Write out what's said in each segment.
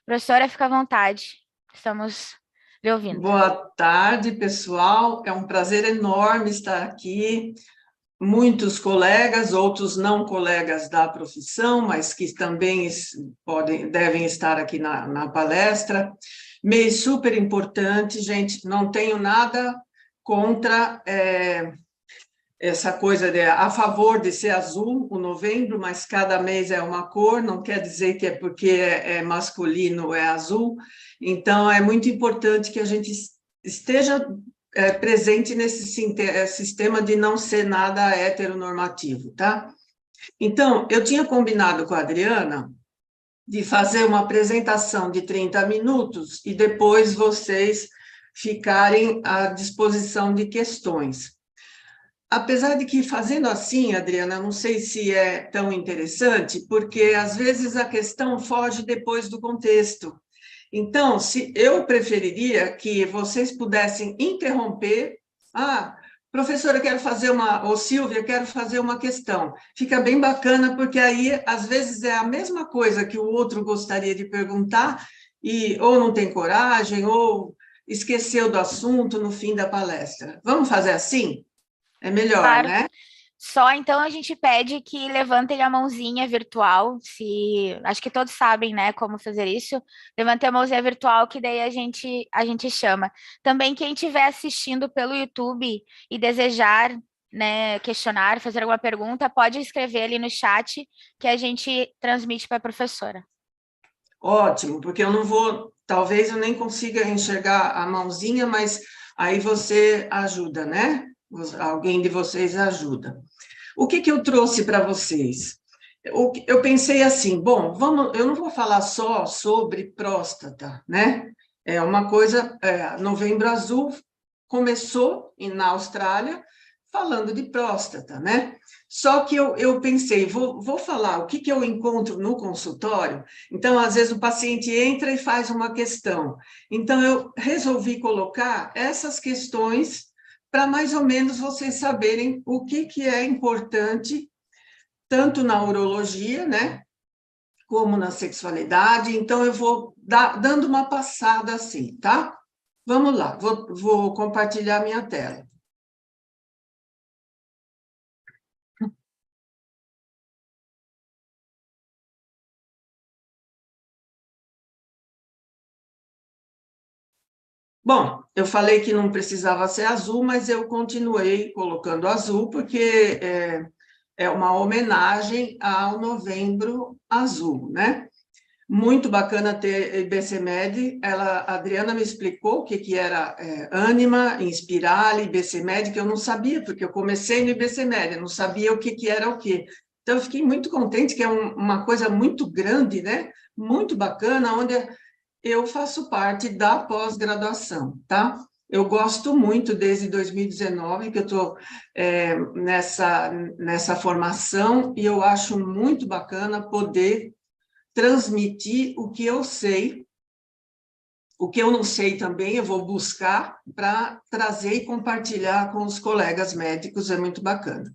Professora, fica à vontade. Estamos lhe ouvindo. Boa tarde, pessoal. É um prazer enorme estar aqui. Muitos colegas, outros não colegas da profissão, mas que também devem estar aqui na palestra. Mês super importante, gente. Não tenho nada contra essa coisa a favor de ser azul, o novembro, mas cada mês é uma cor, não quer dizer que é porque é masculino, é azul. Então, é muito importante que a gente esteja presente nesse sistema de não ser nada heteronormativo, tá? Então, eu tinha combinado com a Adriana de fazer uma apresentação de 30 minutos e depois vocês ficarem à disposição de questões. Apesar de que, fazendo assim, Adriana, não sei se é tão interessante, porque às vezes a questão foge depois do contexto. Então, eu preferiria que vocês pudessem interromper. Ah, professora, quero fazer ou Silvia, quero fazer uma questão. Fica bem bacana, porque aí, às vezes, é a mesma coisa que o outro gostaria de perguntar, e ou não tem coragem, ou esqueceu do assunto no fim da palestra. Vamos fazer assim? É melhor, Claro. né? Só então a gente pede que levantem a mãozinha virtual, se acho que todos sabem, né, como fazer isso. Levantem a mãozinha virtual que daí a gente chama. Também quem estiver assistindo pelo YouTube e desejar, né, questionar, fazer alguma pergunta, pode escrever ali no chat que a gente transmite para a professora. Ótimo, porque eu não vou, talvez eu nem consiga enxergar a mãozinha, mas aí você ajuda, né? Alguém de vocês ajuda. O que eu trouxe para vocês? Eu pensei assim, bom, eu não vou falar só sobre próstata, né? É uma coisa, Novembro Azul começou na Austrália falando de próstata, né? Só que eu pensei, vou falar o que eu encontro no consultório. Então, às vezes, o paciente entra e faz uma questão. Então, eu resolvi colocar essas questões para mais ou menos vocês saberem o que é importante, tanto na urologia, né? Como na sexualidade. Então, eu vou dando uma passada assim, tá? Vamos lá, vou compartilhar minha tela. Bom, eu falei que não precisava ser azul, mas eu continuei colocando azul, porque é uma homenagem ao Novembro Azul, né? Muito bacana ter IBCMED. A Adriana me explicou o que era Ânima, Inspirale, IBCMED, que eu não sabia, porque eu comecei no IBCMED, eu não sabia o que era o quê. Então, eu fiquei muito contente, que é uma coisa muito grande, né? Muito bacana, onde eu faço parte da pós-graduação, tá? Eu gosto muito desde 2019 que eu estou nessa formação e eu acho muito bacana poder transmitir o que eu sei, o que eu não sei também eu vou buscar para trazer e compartilhar com os colegas médicos, é muito bacana.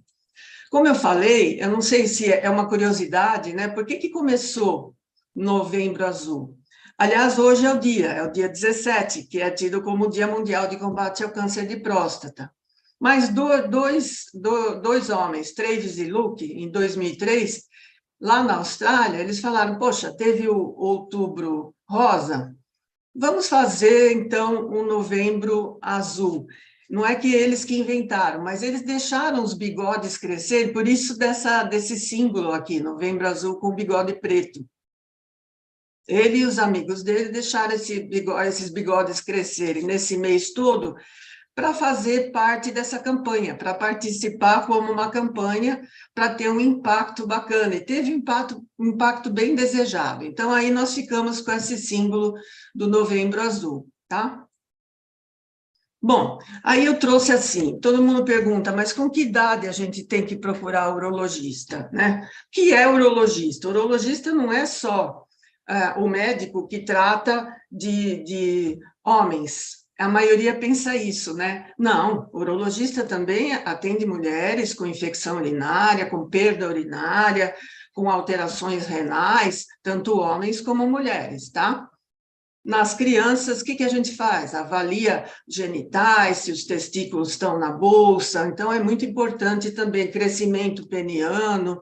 Como eu falei, eu não sei se é uma curiosidade, né? Por que começou Novembro Azul? Aliás, hoje é o dia 17, que é tido como o Dia Mundial de Combate ao Câncer de Próstata. Mas dois homens, Travis e Luke, em 2003, lá na Austrália, eles falaram, poxa, teve o Outubro Rosa, vamos fazer, então, um Novembro Azul. Não é que eles que inventaram, mas eles deixaram os bigodes crescer, por isso desse símbolo aqui, Novembro Azul com bigode preto. Ele e os amigos dele deixaram esses bigodes crescerem nesse mês todo para fazer parte dessa campanha, para participar como uma campanha, para ter um impacto bacana. E teve um impacto bem desejado. Então, aí nós ficamos com esse símbolo do Novembro Azul, tá? Bom, aí eu trouxe assim, todo mundo pergunta, mas com que idade a gente tem que procurar urologista, né? O que é urologista? Urologista não é só o médico que trata de homens. A maioria pensa isso, né? Não, o urologista também atende mulheres com infecção urinária, com perda urinária, com alterações renais, tanto homens como mulheres, tá? nas crianças, o que a gente faz? Avalia genitais, se os testículos estão na bolsa, então é muito importante também crescimento peniano,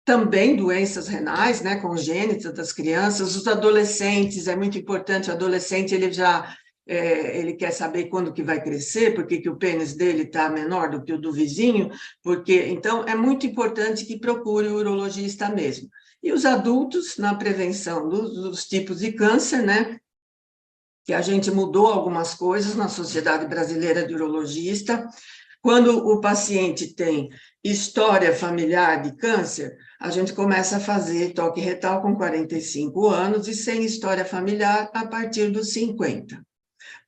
também doenças renais, né, congênitas das crianças, os adolescentes, é muito importante, o adolescente ele quer saber quando que vai crescer, porque que o pênis dele está menor do que o do vizinho, então é muito importante que procure o urologista mesmo. E os adultos, na prevenção dos tipos de câncer, né, que a gente mudou algumas coisas na Sociedade Brasileira de Urologista. Quando o paciente tem história familiar de câncer, a gente começa a fazer toque retal com 45 anos e sem história familiar a partir dos 50.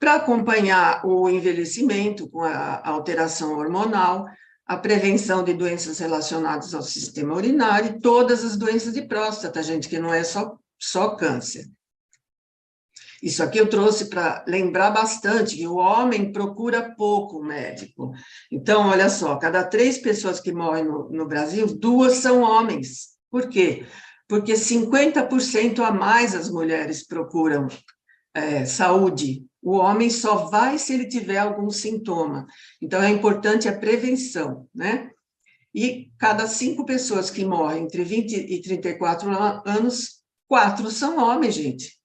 Para acompanhar o envelhecimento com a alteração hormonal, a prevenção de doenças relacionadas ao sistema urinário e todas as doenças de próstata, gente, que não é só câncer. Isso aqui eu trouxe para lembrar bastante que o homem procura pouco o médico. Então, olha só, cada 3 pessoas que morrem no Brasil, 2 são homens. Por quê? Porque 50% a mais as mulheres procuram saúde. O homem só vai se ele tiver algum sintoma. Então, é importante a prevenção, né? E cada 5 pessoas que morrem entre 20 e 34 anos, 4 são homens, gente.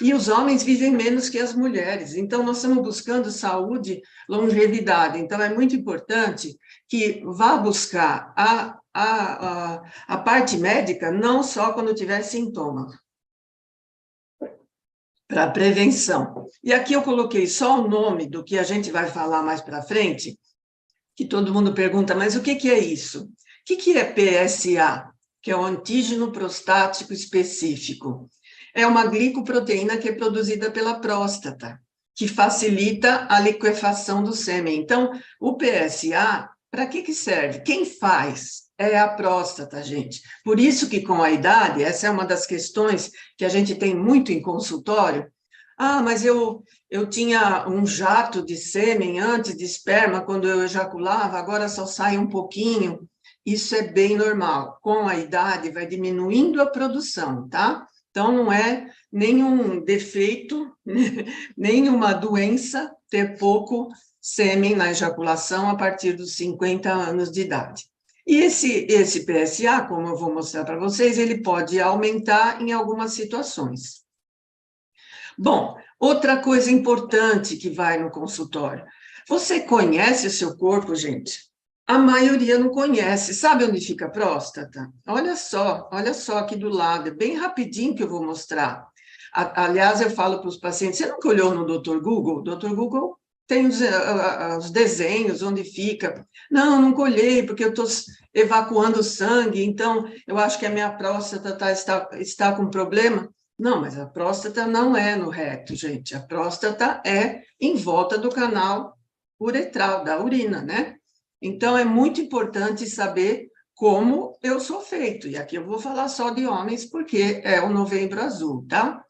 E os homens vivem menos que as mulheres. Então, nós estamos buscando saúde, longevidade. Então, é muito importante que vá buscar a parte médica, não só quando tiver sintoma, para prevenção. E aqui eu coloquei só o nome do que a gente vai falar mais para frente, que todo mundo pergunta, mas o que é isso? O que é PSA? Que é o antígeno prostático específico. É uma glicoproteína que é produzida pela próstata, que facilita a liquefação do sêmen. Então, o PSA, para que serve? Quem faz? É a próstata, gente. Por isso que, com a idade, essa é uma das questões que a gente tem muito em consultório. Ah, mas eu tinha um jato de sêmen antes de esperma, quando eu ejaculava, agora só sai um pouquinho. Isso é bem normal. Com a idade, vai diminuindo a produção, tá? Então, não é nenhum defeito, nenhuma doença ter pouco sêmen na ejaculação a partir dos 50 anos de idade. E esse PSA, como eu vou mostrar para vocês, ele pode aumentar em algumas situações. Bom, outra coisa importante que vai no consultório. Você conhece o seu corpo, gente? A maioria não conhece. Sabe onde fica a próstata? Olha só aqui do lado, é bem rapidinho que eu vou mostrar. Aliás, eu falo para os pacientes, você nunca olhou no Dr. Google? O Dr. Google tem os desenhos, onde fica. Não, nunca olhei, porque eu estou evacuando sangue, então eu acho que a minha próstata está com problema. Não, mas a próstata não é no reto, gente. A próstata é em volta do canal uretral, da urina, né? Então, é muito importante saber como eu sou feito. E aqui eu vou falar só de homens, porque é o Novembro Azul, tá?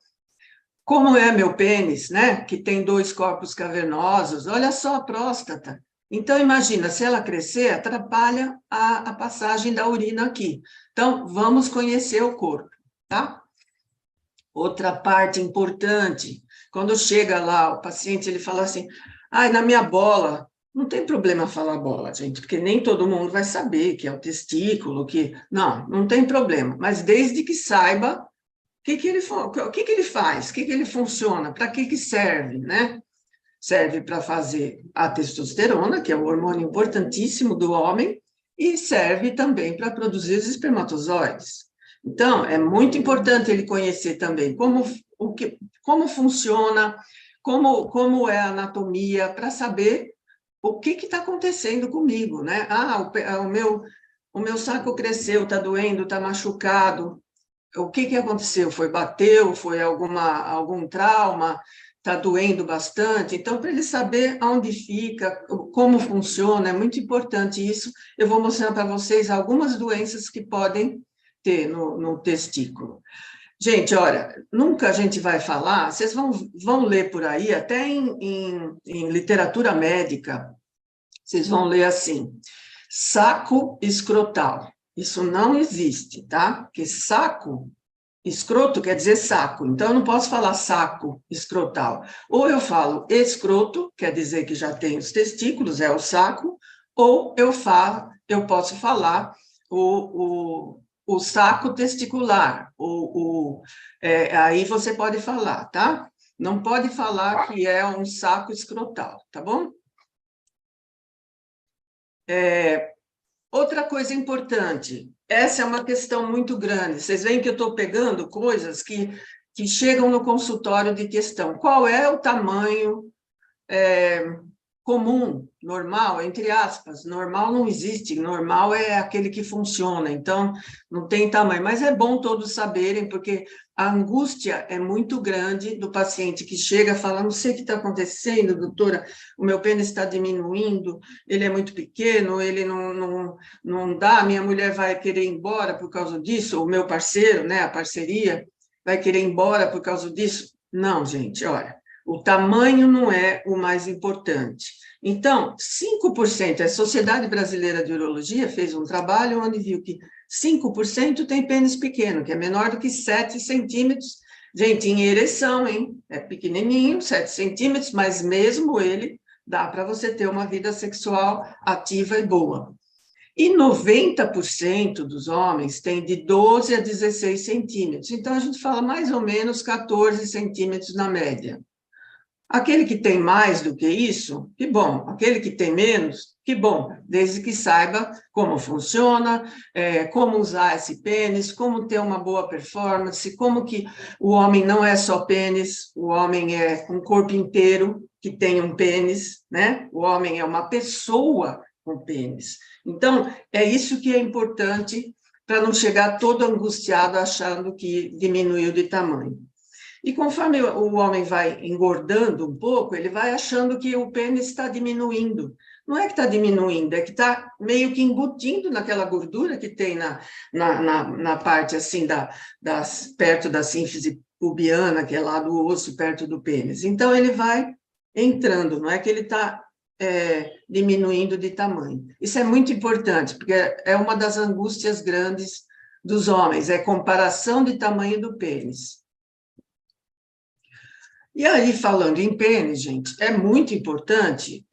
Como é meu pênis, né? Que tem 2 corpos cavernosos. Olha só a próstata. Então, imagina, se ela crescer, atrapalha a passagem da urina aqui. Então, vamos conhecer o corpo, tá? Outra parte importante, quando chega lá, o paciente, ele fala assim, ai, na minha bola, não tem problema falar bola, gente, porque nem todo mundo vai saber que é o testículo, que... Não tem problema, mas desde que saiba o que ele faz, o que ele funciona, para que serve, né? Serve para fazer a testosterona, que é um hormônio importantíssimo do homem, e serve também para produzir os espermatozoides. Então, é muito importante ele conhecer também como funciona, como é a anatomia, para saber o que está acontecendo comigo, né? Ah, o meu saco cresceu, está doendo, está machucado. O que aconteceu? Bateu? Foi algum trauma? Está doendo bastante? Então, para ele saber aonde fica, como funciona, é muito importante isso. Eu vou mostrar para vocês algumas doenças que podem ter no testículo. Gente, olha, nunca a gente vai falar, vocês vão ler por aí, até em literatura médica, vocês vão ler assim, saco escrotal. Isso não existe, tá? Porque saco escroto quer dizer saco, então eu não posso falar saco escrotal. Ou eu falo escroto, quer dizer que já tem os testículos, é o saco, ou eu posso falar o saco testicular, aí você pode falar, tá? Não pode falar que é um saco escrotal, tá bom? Outra coisa importante, essa é uma questão muito grande. Vocês veem que eu estou pegando coisas que chegam no consultório de questão. Qual é o tamanho comum, normal, entre aspas? Normal não existe, normal é aquele que funciona, então não tem tamanho. Mas é bom todos saberem, porque a angústia é muito grande do paciente que chega e fala, não sei o que está acontecendo, doutora, o meu pênis está diminuindo, ele é muito pequeno, ele não dá, minha mulher vai querer ir embora por causa disso, o meu parceiro, né, a parceria, vai querer ir embora por causa disso. Não, gente, olha, o tamanho não é o mais importante. Então, 5%, a Sociedade Brasileira de Urologia fez um trabalho onde viu que 5% tem pênis pequeno, que é menor do que 7 centímetros. Gente, em ereção, hein? É pequenininho, 7 centímetros, mas mesmo ele dá para você ter uma vida sexual ativa e boa. E 90% dos homens têm de 12 a 16 centímetros. Então, a gente fala mais ou menos 14 centímetros na média. Aquele que tem mais do que isso, que bom. Aquele que tem menos, que bom, desde que saiba como funciona, como usar esse pênis, como ter uma boa performance, como que o homem não é só pênis, o homem é um corpo inteiro que tem um pênis, né? O homem é uma pessoa com pênis. Então, é isso que é importante para não chegar todo angustiado achando que diminuiu de tamanho. E conforme o homem vai engordando um pouco, ele vai achando que o pênis está diminuindo. Não é que está diminuindo, é que está meio que embutindo naquela gordura que tem na parte assim, perto da sínfise pubiana, que é lá do osso, perto do pênis. Então, ele vai entrando, não é que ele está diminuindo de tamanho. Isso é muito importante, porque é uma das angústias grandes dos homens, é comparação de tamanho do pênis. E aí, falando em pênis, gente, é muito importante,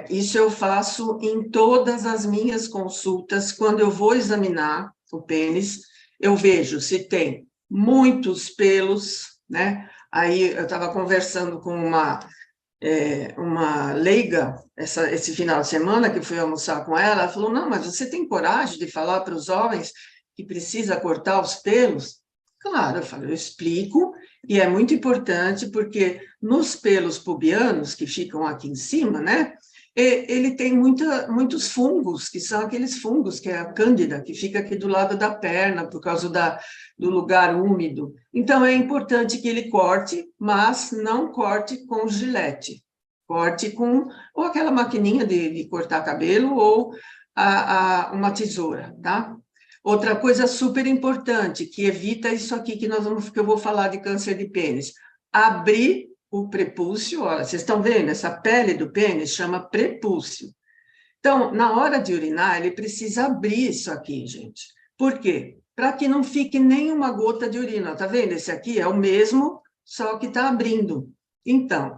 isso eu faço em todas as minhas consultas, quando eu vou examinar o pênis, eu vejo se tem muitos pelos, né? Aí eu estava conversando com uma leiga esse final de semana, que fui almoçar com ela falou, não, mas você tem coragem de falar para os homens que precisa cortar os pelos? Claro, eu falo, eu explico, e é muito importante, porque nos pelos pubianos, que ficam aqui em cima, né, ele tem muitos fungos, que são aqueles fungos, que é a cândida, que fica aqui do lado da perna, por causa do lugar úmido. Então, é importante que ele corte, mas não corte com gilete. Corte ou aquela maquininha de cortar cabelo, ou uma tesoura, tá? Outra coisa super importante, que evita isso aqui que eu vou falar de câncer de pênis. Abrir o prepúcio, olha, vocês estão vendo? Essa pele do pênis chama prepúcio. Então, na hora de urinar, ele precisa abrir isso aqui, gente. Por quê? Para que não fique nenhuma gota de urina. Tá vendo? Esse aqui é o mesmo, só que está abrindo. Então,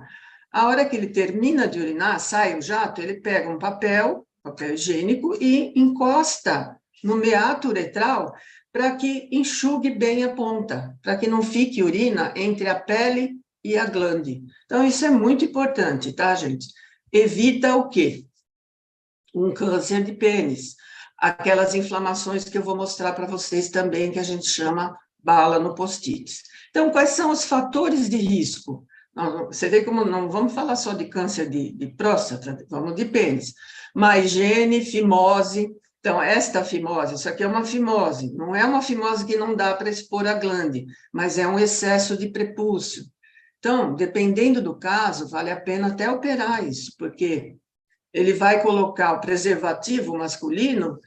a hora que ele termina de urinar, sai o jato, ele pega um papel higiênico, e encosta no meato uretral para que enxugue bem a ponta, para que não fique urina entre a pele e a glande. Então, isso é muito importante, tá, gente? Evita o quê? Um câncer de pênis. Aquelas inflamações que eu vou mostrar para vocês também, que a gente chama bala no post-it. Então, quais são os fatores de risco? Você vê como não vamos falar só de câncer de próstata, vamos de pênis. Má higiene, fimose. Então, esta fimose, isso aqui é uma fimose, não é uma fimose que não dá para expor a glande, mas é um excesso de prepúcio. Então, dependendo do caso, vale a pena até operar isso, porque ele vai colocar o preservativo masculino,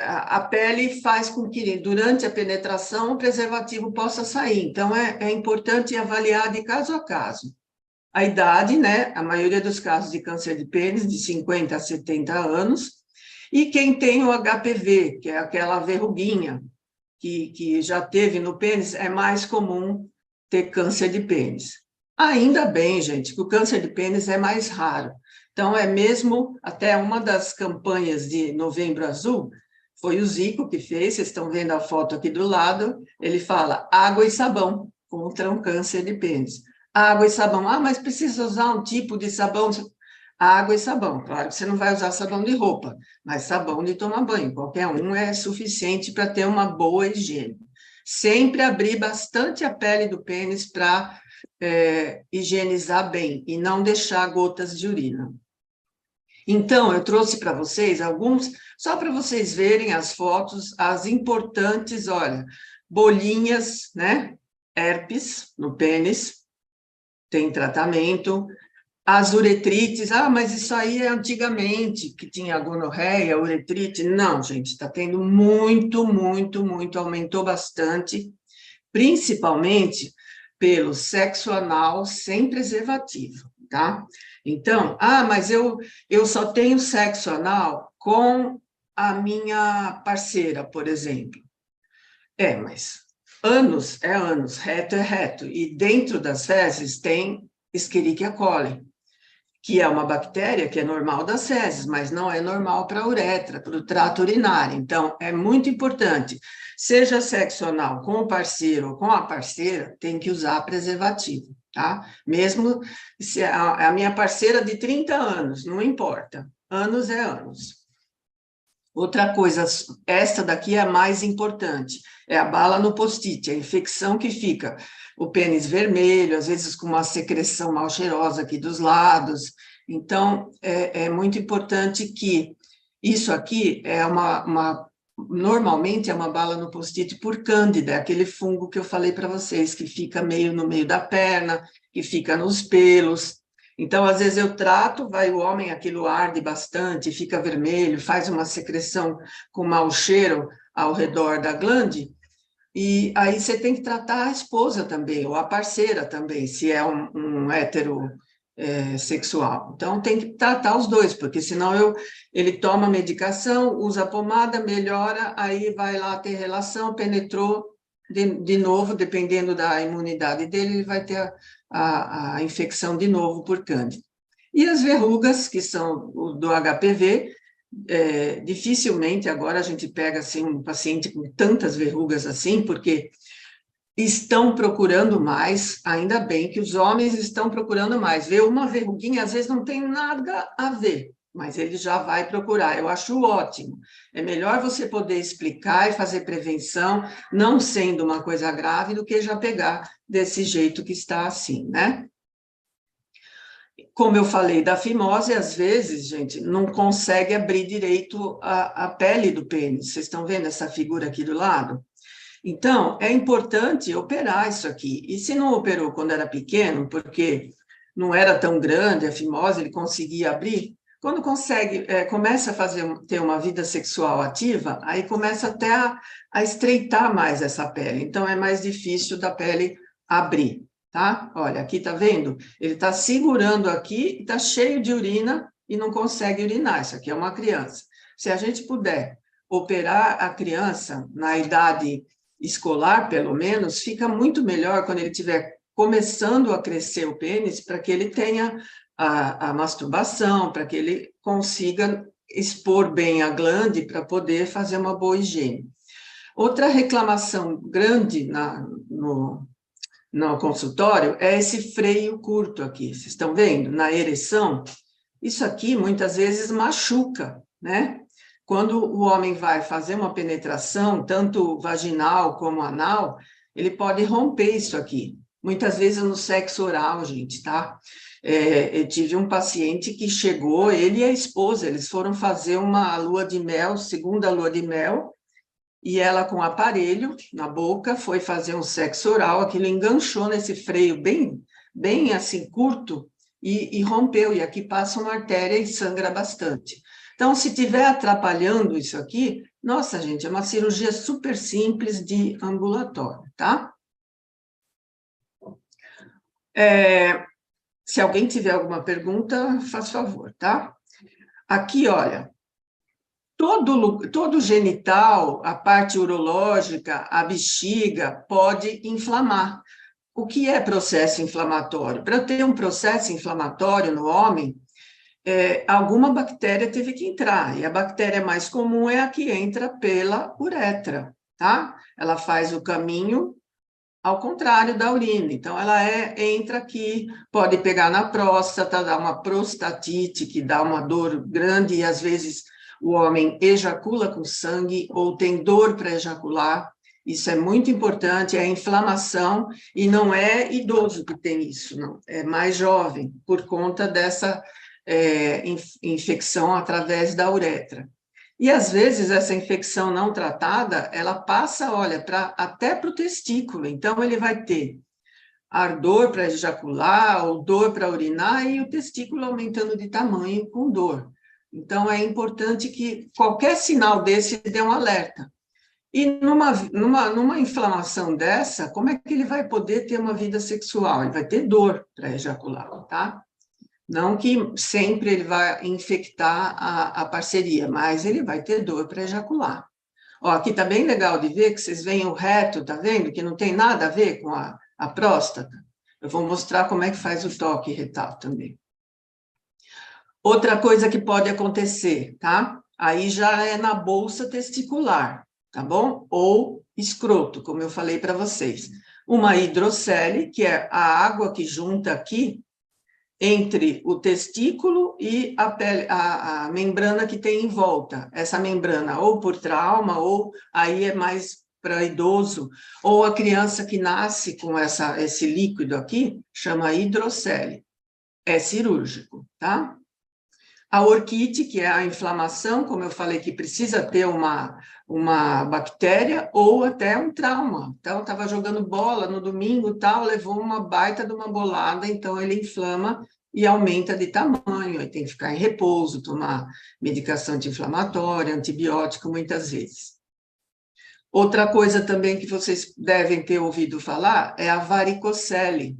a pele faz com que, durante a penetração, o preservativo possa sair. Então, é importante avaliar de caso a caso. A idade, né? A maioria dos casos de câncer de pênis, de 50 a 70 anos, e quem tem o HPV, que é aquela verruguinha, que já teve no pênis, é mais comum ter câncer de pênis. Ainda bem, gente, que o câncer de pênis é mais raro. Então, é mesmo, até uma das campanhas de Novembro Azul, foi o Zico que fez, vocês estão vendo a foto aqui do lado, ele fala água e sabão contra o câncer de pênis. Água e sabão, ah, mas precisa usar um tipo de sabão? Água e sabão, claro que você não vai usar sabão de roupa, mas sabão de tomar banho, qualquer um é suficiente para ter uma boa higiene. Sempre abrir bastante a pele do pênis para higienizar bem e não deixar gotas de urina. Então, eu trouxe para vocês alguns, só para vocês verem as fotos, as importantes, olha, bolinhas, né? Herpes no pênis, tem tratamento. As uretrites, ah, mas isso aí é antigamente, que tinha gonorreia, uretrite. Não, gente, está tendo muito, muito, muito, aumentou bastante, principalmente pelo sexo anal sem preservativo, tá? Então, ah, mas eu só tenho sexo anal com a minha parceira, por exemplo. Mas ânus é ânus, reto é reto, e dentro das fezes tem Escherichia coli, que é uma bactéria que é normal das fezes, mas não é normal para a uretra, para o trato urinário. Então, é muito importante, seja sexo anal com o parceiro ou com a parceira, tem que usar preservativo, tá? Mesmo se a minha parceira de 30 anos, não importa, anos é anos. Outra coisa, esta daqui é a mais importante, é a bala no post-it, a infecção que fica, o pênis vermelho, às vezes com uma secreção mal cheirosa aqui dos lados. Então, é muito importante que isso aqui é normalmente é uma bala no post-it por cândida, é aquele fungo que eu falei para vocês, que fica meio no meio da perna, que fica nos pelos. Então, às vezes eu trato, vai o homem, aquilo arde bastante, fica vermelho, faz uma secreção com mau cheiro ao redor da glande, e aí você tem que tratar a esposa também, ou a parceira também, se é um hétero sexual. Então, tem que tratar os dois, porque senão ele toma medicação, usa pomada, melhora, aí vai lá ter relação, penetrou de novo, dependendo da imunidade dele, ele vai ter a infecção de novo por cândida. E as verrugas, que são do HPV, dificilmente agora a gente pega assim, um paciente com tantas verrugas assim, porque estão procurando mais, ainda bem que os homens estão procurando mais. Ver uma verruguinha, às vezes não tem nada a ver, mas ele já vai procurar. Eu acho ótimo. É melhor você poder explicar e fazer prevenção, não sendo uma coisa grave, do que já pegar desse jeito que está assim, né? Como eu falei da fimose, às vezes, gente, não consegue abrir direito a pele do pênis. Vocês estão vendo essa figura aqui do lado? Então, é importante operar isso aqui. E se não operou quando era pequeno, porque não era tão grande a fimose, ele conseguia abrir, quando consegue, começa a ter uma vida sexual ativa, aí começa até a estreitar mais essa pele. Então, é mais difícil da pele abrir, tá? Olha, aqui tá vendo? Ele está segurando aqui, está cheio de urina e não consegue urinar. Isso aqui é uma criança. Se a gente puder operar a criança na idade escolar, pelo menos, fica muito melhor quando ele estiver começando a crescer o pênis, para que ele tenha a masturbação, para que ele consiga expor bem a glande para poder fazer uma boa higiene. Outra reclamação grande no consultório é esse freio curto aqui, vocês estão vendo? Na ereção, isso aqui muitas vezes machuca, né? Quando o homem vai fazer uma penetração, tanto vaginal como anal, ele pode romper isso aqui. Muitas vezes no sexo oral, gente, tá? Eu tive um paciente que chegou, ele e a esposa, eles foram fazer uma lua de mel, segunda lua de mel, e ela com aparelho na boca foi fazer um sexo oral, aquilo enganchou nesse freio bem, bem assim, curto, e rompeu, e aqui passa uma artéria e sangra bastante. Então, se estiver atrapalhando isso aqui, nossa, gente, é uma cirurgia super simples de ambulatório, tá? Se alguém tiver alguma pergunta, faz favor, tá? Aqui, olha, Todo genital, a parte urológica, a bexiga, pode inflamar. O que é processo inflamatório? Para ter um processo inflamatório no homem, alguma bactéria teve que entrar, e a bactéria mais comum é a que entra pela uretra, tá? Ela faz o caminho ao contrário da urina, então ela entra aqui, pode pegar na próstata, dar uma prostatite, que dá uma dor grande, e às vezes o homem ejacula com sangue, ou tem dor para ejacular, isso é muito importante, é inflamação, e não é idoso que tem isso, não, é mais jovem, por conta dessa infecção através da uretra. E, às vezes, essa infecção não tratada, ela passa, olha, até para o testículo. Então, ele vai ter ardor para ejacular, ou dor para urinar, e o testículo aumentando de tamanho com dor. Então, é importante que qualquer sinal desse dê um alerta. E numa inflamação dessa, como é que ele vai poder ter uma vida sexual? Ele vai ter dor para ejacular, tá? Não que sempre ele vai infectar a parceria, mas ele vai ter dor para ejacular. Ó, aqui está bem legal de ver que vocês veem o reto, tá vendo? Que não tem nada a ver com a próstata. Eu vou mostrar como é que faz o toque retal também. Outra coisa que pode acontecer, tá? Aí já é na bolsa testicular, tá bom? Ou escroto, como eu falei para vocês. Uma hidrocele, que é a água que junta aqui entre o testículo e a pele, a membrana que tem em volta. Essa membrana, ou por trauma, ou aí é mais para idoso, ou a criança que nasce com esse líquido aqui, chama hidrocele. É cirúrgico, tá? A orquite, que é a inflamação, como eu falei, que precisa ter uma bactéria ou até um trauma. Então, estava jogando bola no domingo, tal, levou uma baita de uma bolada, então ele inflama e aumenta de tamanho, aí tem que ficar em repouso, tomar medicação anti-inflamatória, antibiótico, muitas vezes. Outra coisa também que vocês devem ter ouvido falar é a varicocele.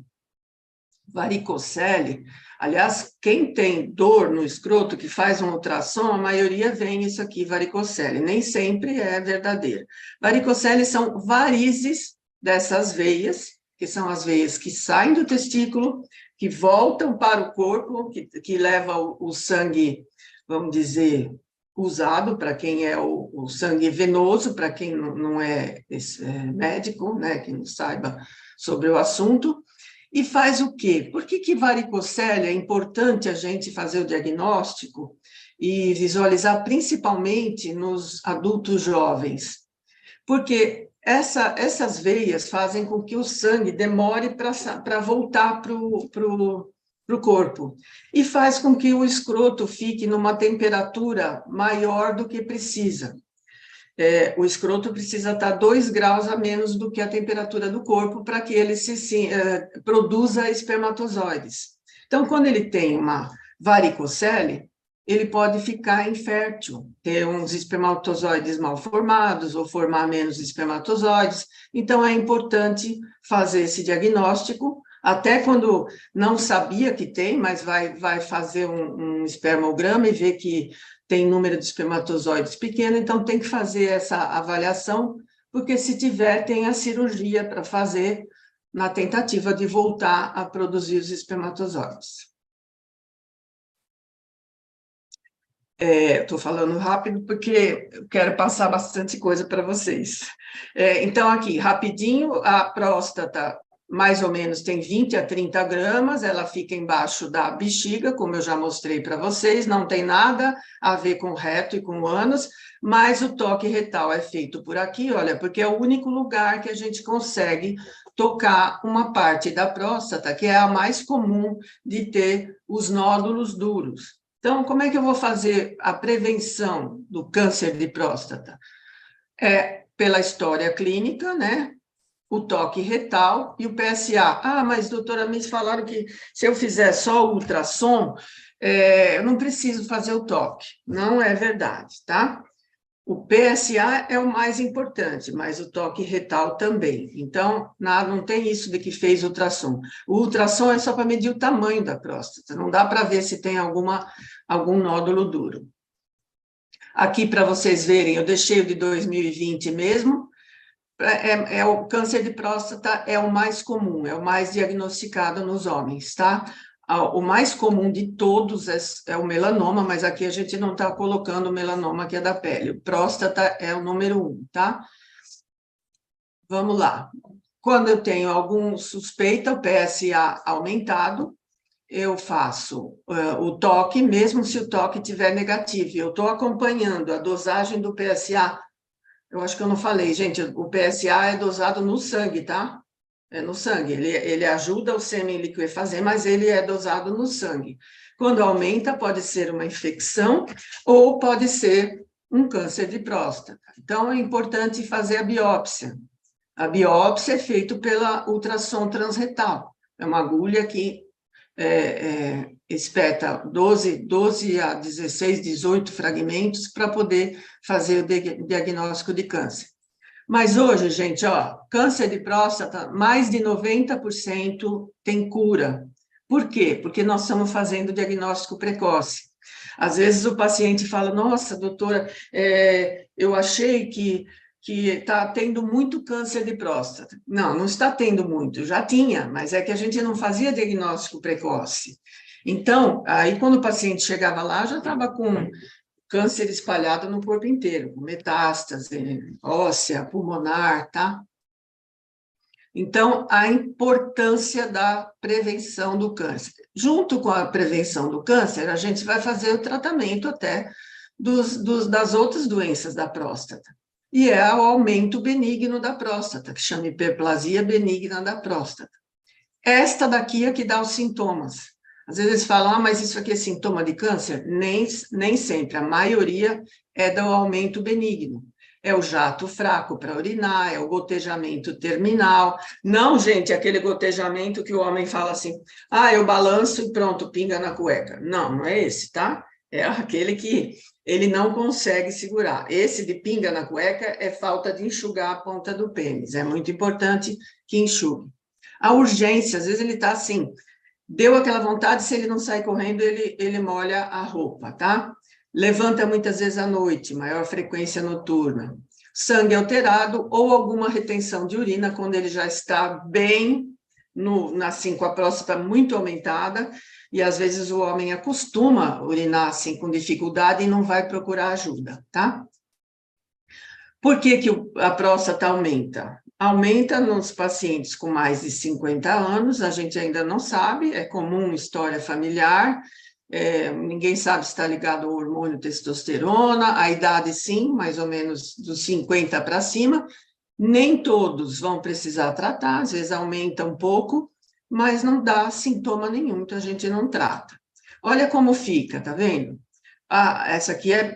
Varicocele, aliás, quem tem dor no escroto, que faz um ultrassom, a maioria vem isso aqui, varicocele, nem sempre é verdadeiro. Varicocele são varizes dessas veias, que são as veias que saem do testículo, que voltam para o corpo, que leva o sangue, vamos dizer, usado para quem é o sangue venoso, para quem não é médico, né, que não saiba sobre o assunto. E faz o quê? Por que varicocele é importante a gente fazer o diagnóstico e visualizar principalmente nos adultos jovens? Porque essas veias fazem com que o sangue demore para voltar para o corpo e faz com que o escroto fique numa temperatura maior do que precisa. O escroto precisa estar 2 graus a menos do que a temperatura do corpo para que ele produza espermatozoides. Então, quando ele tem uma varicocele, ele pode ficar infértil, ter uns espermatozoides mal formados ou formar menos espermatozoides. Então, é importante fazer esse diagnóstico, até quando não sabia que tem, mas vai fazer um espermograma e ver que tem número de espermatozoides pequeno, então tem que fazer essa avaliação, porque se tiver, tem a cirurgia para fazer na tentativa de voltar a produzir os espermatozoides. Estou falando rápido porque eu quero passar bastante coisa para vocês. Então, aqui, rapidinho, a próstata mais ou menos tem 20 a 30 gramas, ela fica embaixo da bexiga, como eu já mostrei para vocês, não tem nada a ver com o reto e com o ânus, mas o toque retal é feito por aqui, olha, porque é o único lugar que a gente consegue tocar uma parte da próstata, que é a mais comum de ter os nódulos duros. Então, como é que eu vou fazer a prevenção do câncer de próstata? Pela história clínica, né? O toque retal e o PSA. Ah, mas doutora, me falaram que se eu fizer só o ultrassom, eu não preciso fazer o toque. Não é verdade, tá? O PSA é o mais importante, mas o toque retal também. Então, não tem isso de que fez ultrassom. O ultrassom é só para medir o tamanho da próstata, não dá para ver se tem algum nódulo duro. Aqui, para vocês verem, eu deixei o de 2020 mesmo. O câncer de próstata é o mais comum, é o mais diagnosticado nos homens, tá? O mais comum de todos é o melanoma, mas aqui a gente não está colocando o melanoma que é da pele. O próstata é o número 1, tá? Vamos lá. Quando eu tenho algum suspeita, o PSA aumentado, eu faço o toque, mesmo se o toque estiver negativo. Eu estou acompanhando a dosagem do PSA. Eu acho que eu não falei, gente, o PSA é dosado no sangue, tá? É no sangue. Ele ajuda o sêmen liquefazer, mas ele é dosado no sangue. Quando aumenta, pode ser uma infecção ou pode ser um câncer de próstata. Então, é importante fazer a biópsia. A biópsia é feita pela ultrassom transretal. É uma agulha que espeta 12 a 16, 18 fragmentos para poder fazer o diagnóstico de câncer. Mas hoje, gente, ó, câncer de próstata, mais de 90% tem cura. Por quê? Porque nós estamos fazendo diagnóstico precoce. Às vezes o paciente fala, nossa, doutora, eu achei que está tendo muito câncer de próstata. Não, não está tendo muito, já tinha, mas é que a gente não fazia diagnóstico precoce. Então, aí quando o paciente chegava lá, já estava com câncer espalhado no corpo inteiro, com metástase óssea, pulmonar, tá? Então, a importância da prevenção do câncer. Junto com a prevenção do câncer, a gente vai fazer o tratamento até das outras doenças da próstata. E é o aumento benigno da próstata, que chama hiperplasia benigna da próstata. Esta daqui é que dá os sintomas. Às vezes eles falam, mas isso aqui é sintoma de câncer? Nem sempre, a maioria é do aumento benigno. É o jato fraco para urinar, é o gotejamento terminal. Não, gente, aquele gotejamento que o homem fala assim, eu balanço e pronto, pinga na cueca. Não, não é esse, tá? É aquele que ele não consegue segurar. Esse de pinga na cueca é falta de enxugar a ponta do pênis. É muito importante que enxugue. A urgência, às vezes ele está assim, deu aquela vontade, se ele não sai correndo, ele molha a roupa, tá? Levanta muitas vezes à noite, maior frequência noturna. Sangue alterado ou alguma retenção de urina, quando ele já está bem, assim, com a próstata muito aumentada, e às vezes o homem acostuma a urinar assim com dificuldade e não vai procurar ajuda, tá? Por que a próstata aumenta? Aumenta nos pacientes com mais de 50 anos, a gente ainda não sabe, é comum história familiar, ninguém sabe se está ligado ao hormônio testosterona, a idade sim, mais ou menos dos 50 para cima, nem todos vão precisar tratar, às vezes aumenta um pouco, mas não dá sintoma nenhum, então a gente não trata. Olha como fica, tá vendo?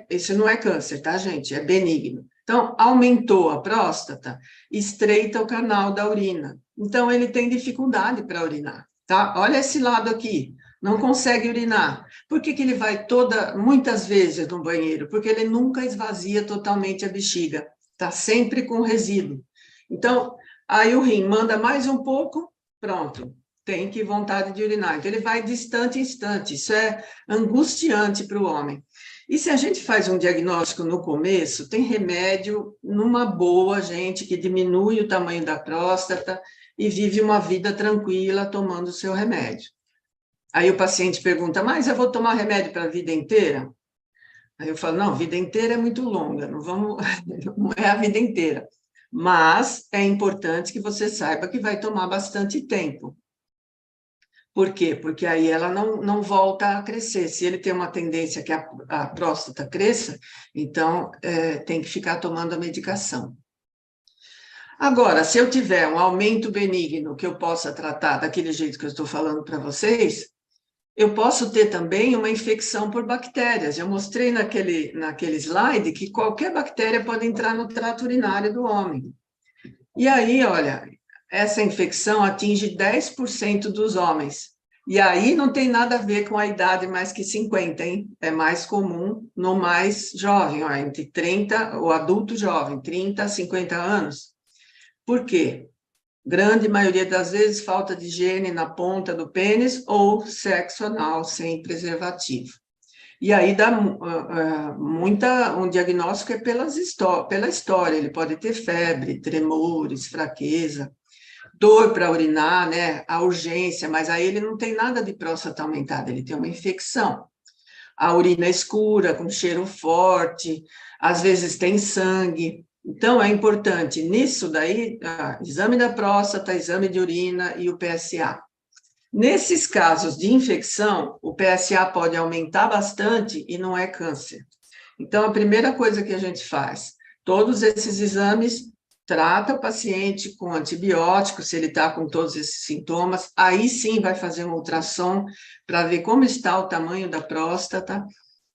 Esse não é câncer, tá, gente? É benigno. Então, aumentou a próstata, estreita o canal da urina. Então, ele tem dificuldade para urinar, tá? Olha esse lado aqui, não consegue urinar. Por que ele vai muitas vezes no banheiro? Porque ele nunca esvazia totalmente a bexiga, tá sempre com resíduo. Então, aí o rim manda mais um pouco, pronto, tem que vontade de urinar. Então, ele vai de instante em instante, isso é angustiante para o homem. E se a gente faz um diagnóstico no começo, tem remédio numa boa, gente, que diminui o tamanho da próstata e vive uma vida tranquila tomando o seu remédio. Aí o paciente pergunta, mas eu vou tomar remédio para a vida inteira? Aí eu falo, não, vida inteira é muito longa, não é a vida inteira. Mas é importante que você saiba que vai tomar bastante tempo. Por quê? Porque aí ela não volta a crescer. Se ele tem uma tendência que a próstata cresça, então tem que ficar tomando a medicação. Agora, se eu tiver um aumento benigno que eu possa tratar daquele jeito que eu estou falando para vocês, eu posso ter também uma infecção por bactérias. Eu mostrei naquele slide que qualquer bactéria pode entrar no trato urinário do homem. E aí, olha, essa infecção atinge 10% dos homens. E aí não tem nada a ver com a idade mais que 50, hein? É mais comum no mais jovem, ó, entre 30, o adulto jovem, 30 a 50 anos. Por quê? Grande maioria das vezes, falta de higiene na ponta do pênis ou sexo anal sem preservativo. E aí dá um diagnóstico é pela história, ele pode ter febre, tremores, fraqueza, dor para urinar, né, a urgência, mas aí ele não tem nada de próstata aumentada, ele tem uma infecção. A urina escura, com cheiro forte, às vezes tem sangue. Então, é importante, nisso daí, exame da próstata, exame de urina e o PSA. Nesses casos de infecção, o PSA pode aumentar bastante e não é câncer. Então, a primeira coisa que a gente faz, todos esses exames, trata o paciente com antibiótico, se ele está com todos esses sintomas, aí sim vai fazer um ultrassom para ver como está o tamanho da próstata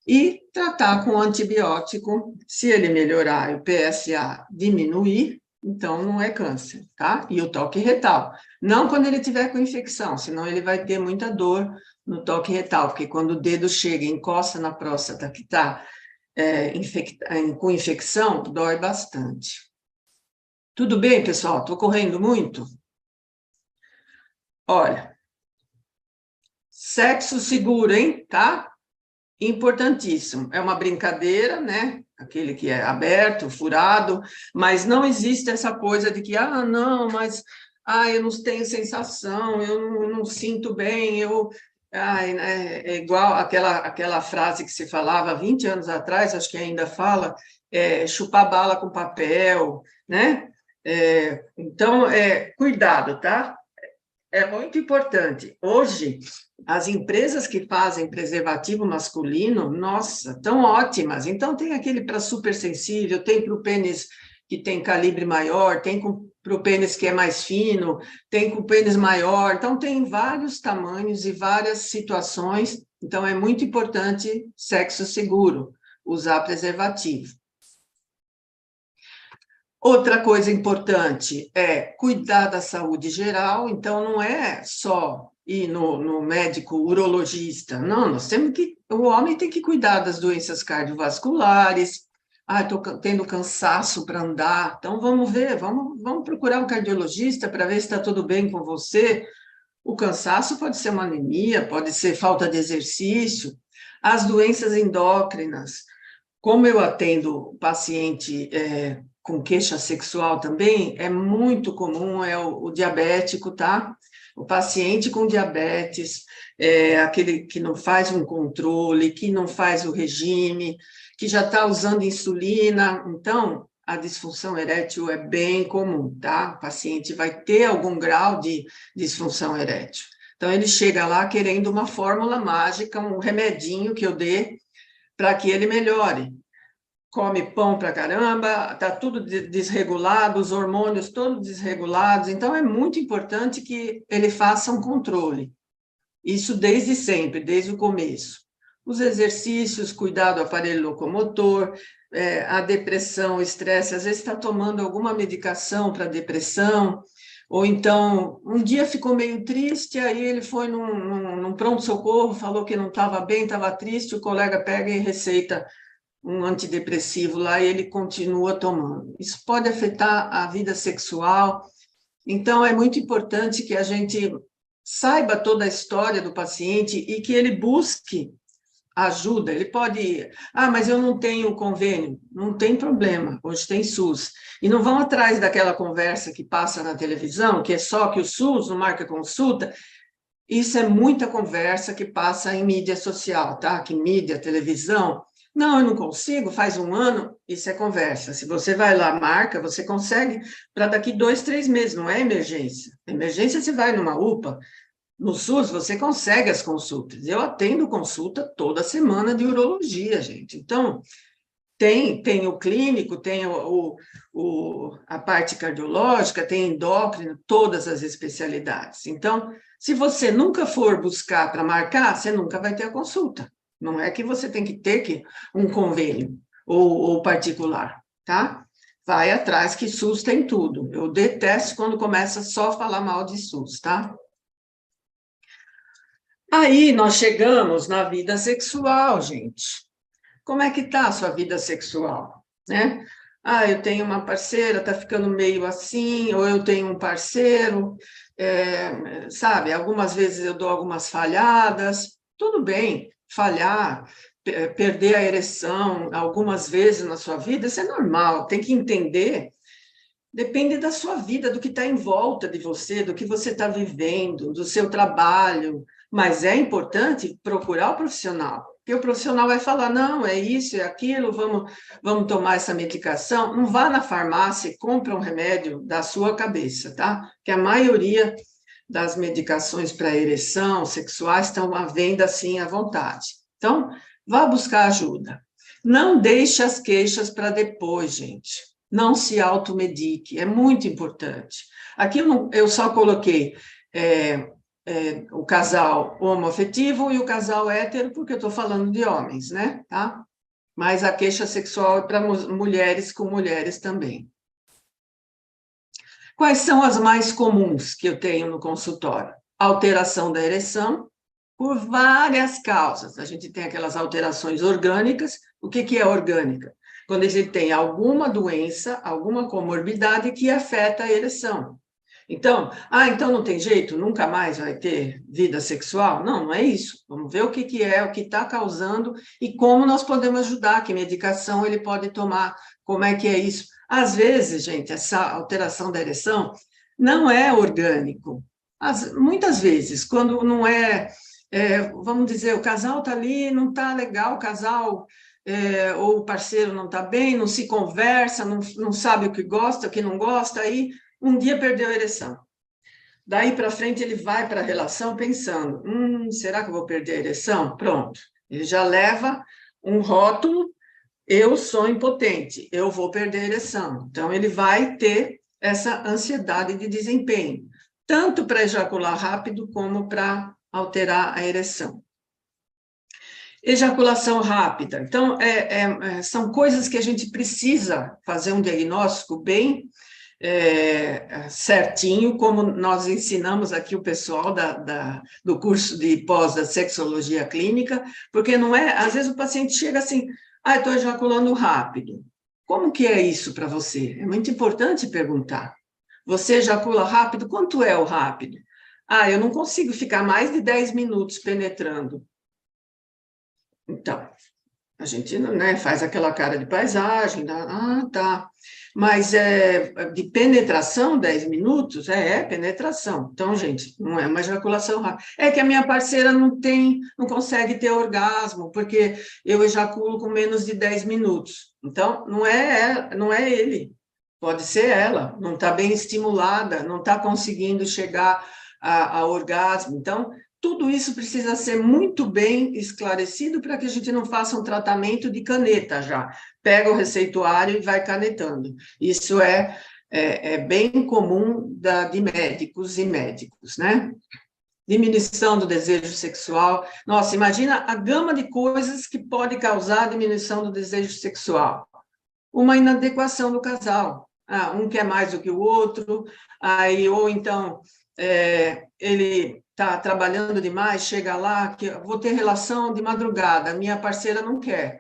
e tratar com antibiótico. Se ele melhorar e o PSA diminuir, então não é câncer, tá? E o toque retal. Não quando ele tiver com infecção, senão ele vai ter muita dor no toque retal, porque quando o dedo chega e encosta na próstata que está com infecção, dói bastante. Tudo bem, pessoal? Estou correndo muito? Olha, sexo seguro, hein? Tá? Importantíssimo. É uma brincadeira, né? Aquele que é aberto, furado, mas não existe essa coisa de que, não, mas eu não tenho sensação, eu não sinto bem, é igual aquela frase que se falava 20 anos atrás, acho que ainda fala, chupar bala com papel, né? Então, cuidado, tá? É muito importante. Hoje, as empresas que fazem preservativo masculino, nossa, tão ótimas. Então, tem aquele para super sensível, tem para o pênis que tem calibre maior, tem para o pênis que é mais fino, tem com o pênis maior. Então, tem vários tamanhos e várias situações. Então, é muito importante sexo seguro, usar preservativo. Outra coisa importante é cuidar da saúde geral, então não é só ir no médico urologista, não, o homem tem que cuidar das doenças cardiovasculares, estou tendo cansaço para andar, então vamos ver, vamos procurar um cardiologista para ver se está tudo bem com você. O cansaço pode ser uma anemia, pode ser falta de exercício, as doenças endócrinas, como eu atendo paciente com queixa sexual também, é muito comum, é o diabético, tá? O paciente com diabetes, aquele que não faz um controle, que não faz o regime, que já está usando insulina, então, a disfunção erétil é bem comum, tá? O paciente vai ter algum grau de disfunção erétil. Então, ele chega lá querendo uma fórmula mágica, um remedinho que eu dê para que ele melhore. Come pão para caramba, está tudo desregulado, os hormônios todos desregulados, então é muito importante que ele faça um controle. Isso desde sempre, desde o começo. Os exercícios, cuidar do aparelho locomotor, a depressão, o estresse, às vezes está tomando alguma medicação para depressão, ou então, um dia ficou meio triste, aí ele foi num pronto-socorro, falou que não estava bem, estava triste, o colega pega e receita um antidepressivo lá e ele continua tomando. Isso pode afetar a vida sexual, então é muito importante que a gente saiba toda a história do paciente e que ele busque ajuda. Ele pode, mas eu não tenho convênio, não tem problema, hoje tem SUS. E não vão atrás daquela conversa que passa na televisão, que é só que o SUS não marca consulta. Isso é muita conversa que passa em mídia social, tá? Que mídia, televisão. Não, eu não consigo, faz um ano, isso é conversa. Se você vai lá, marca, você consegue para daqui 2, 3 meses, não é emergência. Emergência você vai numa UPA, no SUS você consegue as consultas. Eu atendo consulta toda semana de urologia, gente. Então, tem o clínico, tem a parte cardiológica, tem endócrino, todas as especialidades. Então, se você nunca for buscar para marcar, você nunca vai ter a consulta. Não é que você tem que ter um convênio ou particular, tá? Vai atrás que SUS tem tudo. Eu detesto quando começa só a falar mal de SUS, tá? Aí nós chegamos na vida sexual, gente. Como é que está a sua vida sexual, né? Eu tenho uma parceira, está ficando meio assim, ou eu tenho um parceiro, sabe? Algumas vezes eu dou algumas falhadas, tudo bem, falhar, perder a ereção algumas vezes na sua vida, isso é normal, tem que entender, depende da sua vida, do que está em volta de você, do que você está vivendo, do seu trabalho, mas é importante procurar o profissional, porque o profissional vai falar, não, é isso, é aquilo, vamos tomar essa medicação, não vá na farmácia e compra um remédio da sua cabeça, tá? Que a maioria das medicações para ereção sexuais estão à venda assim à vontade. Então, vá buscar ajuda. Não deixe as queixas para depois, gente. Não se automedique, é muito importante. Aqui eu só coloquei o casal homoafetivo e o casal hétero, porque eu estou falando de homens, né? Tá? Mas a queixa sexual é para mulheres com mulheres também. Quais são as mais comuns que eu tenho no consultório? Alteração da ereção, por várias causas. A gente tem aquelas alterações orgânicas. O que é orgânica? Quando a gente tem alguma doença, alguma comorbidade que afeta a ereção. Então, então não tem jeito, nunca mais vai ter vida sexual? Não, não é isso. Vamos ver o que é, o que está causando e como nós podemos ajudar, que medicação ele pode tomar, como é que é isso. Às vezes, gente, essa alteração da ereção não é orgânico. Muitas vezes, quando não vamos dizer, o casal está ali, não está legal, o casal ou o parceiro não está bem, não se conversa, não sabe o que gosta, o que não gosta, aí um dia perdeu a ereção. Daí para frente ele vai para a relação pensando, será que eu vou perder a ereção? Pronto, ele já leva um rótulo, eu sou impotente, eu vou perder a ereção. Então ele vai ter essa ansiedade de desempenho, tanto para ejacular rápido como para alterar a ereção. Ejaculação rápida. Então, são coisas que a gente precisa fazer um diagnóstico bem certinho, como nós ensinamos aqui o pessoal do curso de pós da sexologia clínica, porque não é, às vezes o paciente chega assim, estou ejaculando rápido. Como que é isso para você? É muito importante perguntar. Você ejacula rápido? Quanto é o rápido? Eu não consigo ficar mais de 10 minutos penetrando. Então, a gente, né, faz aquela cara de paisagem, tá. Mas de penetração, 10 minutos, penetração. Então, gente, não é uma ejaculação rápida. É que a minha parceira não consegue ter orgasmo, porque eu ejaculo com menos de 10 minutos. Então, não é ele, pode ser ela, não está bem estimulada, não está conseguindo chegar a orgasmo. Então, tudo isso precisa ser muito bem esclarecido para que a gente não faça um tratamento de caneta já. Pega o receituário e vai canetando. Isso é bem comum de médicos e médicos, né? Diminuição do desejo sexual. Nossa, imagina a gama de coisas que pode causar diminuição do desejo sexual. Uma inadequação do casal. Um quer mais do que o outro, ou então ele está trabalhando demais, chega lá, que vou ter relação de madrugada, minha parceira não quer.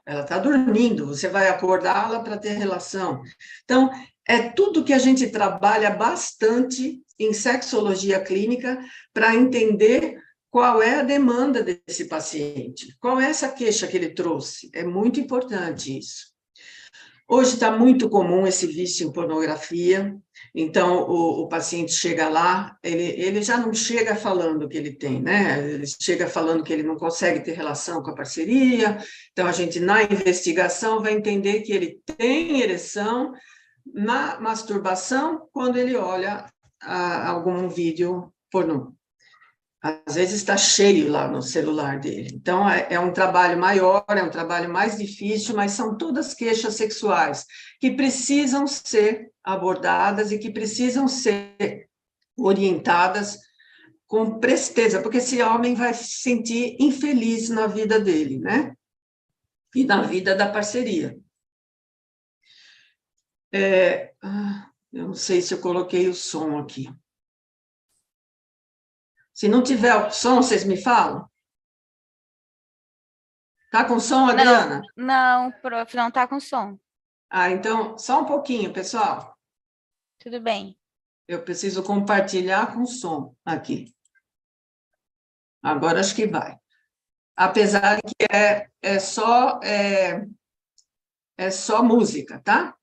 Ela está dormindo, você vai acordá-la para ter relação. Então, é tudo que a gente trabalha bastante em sexologia clínica para entender qual é a demanda desse paciente, qual é essa queixa que ele trouxe. É muito importante isso. Hoje está muito comum esse vício em pornografia, então o paciente chega lá, ele já não chega falando o que ele tem, né? Ele chega falando que ele não consegue ter relação com a parceria, então a gente, na investigação, vai entender que ele tem ereção na masturbação quando ele olha algum vídeo pornô. Às vezes está cheio lá no celular dele. Então, é um trabalho maior, é um trabalho mais difícil, mas são todas queixas sexuais que precisam ser abordadas e que precisam ser orientadas com presteza, porque esse homem vai se sentir infeliz na vida dele, né? E na vida da parceria. Eu não sei se eu coloquei o som aqui. Se não tiver o som, vocês me falam? Tá com som, Adriana? Não, prof, não tá com som. Então, só um pouquinho, pessoal. Tudo bem. Eu preciso compartilhar com som aqui. Agora acho que vai. apesar de que é só música, tá?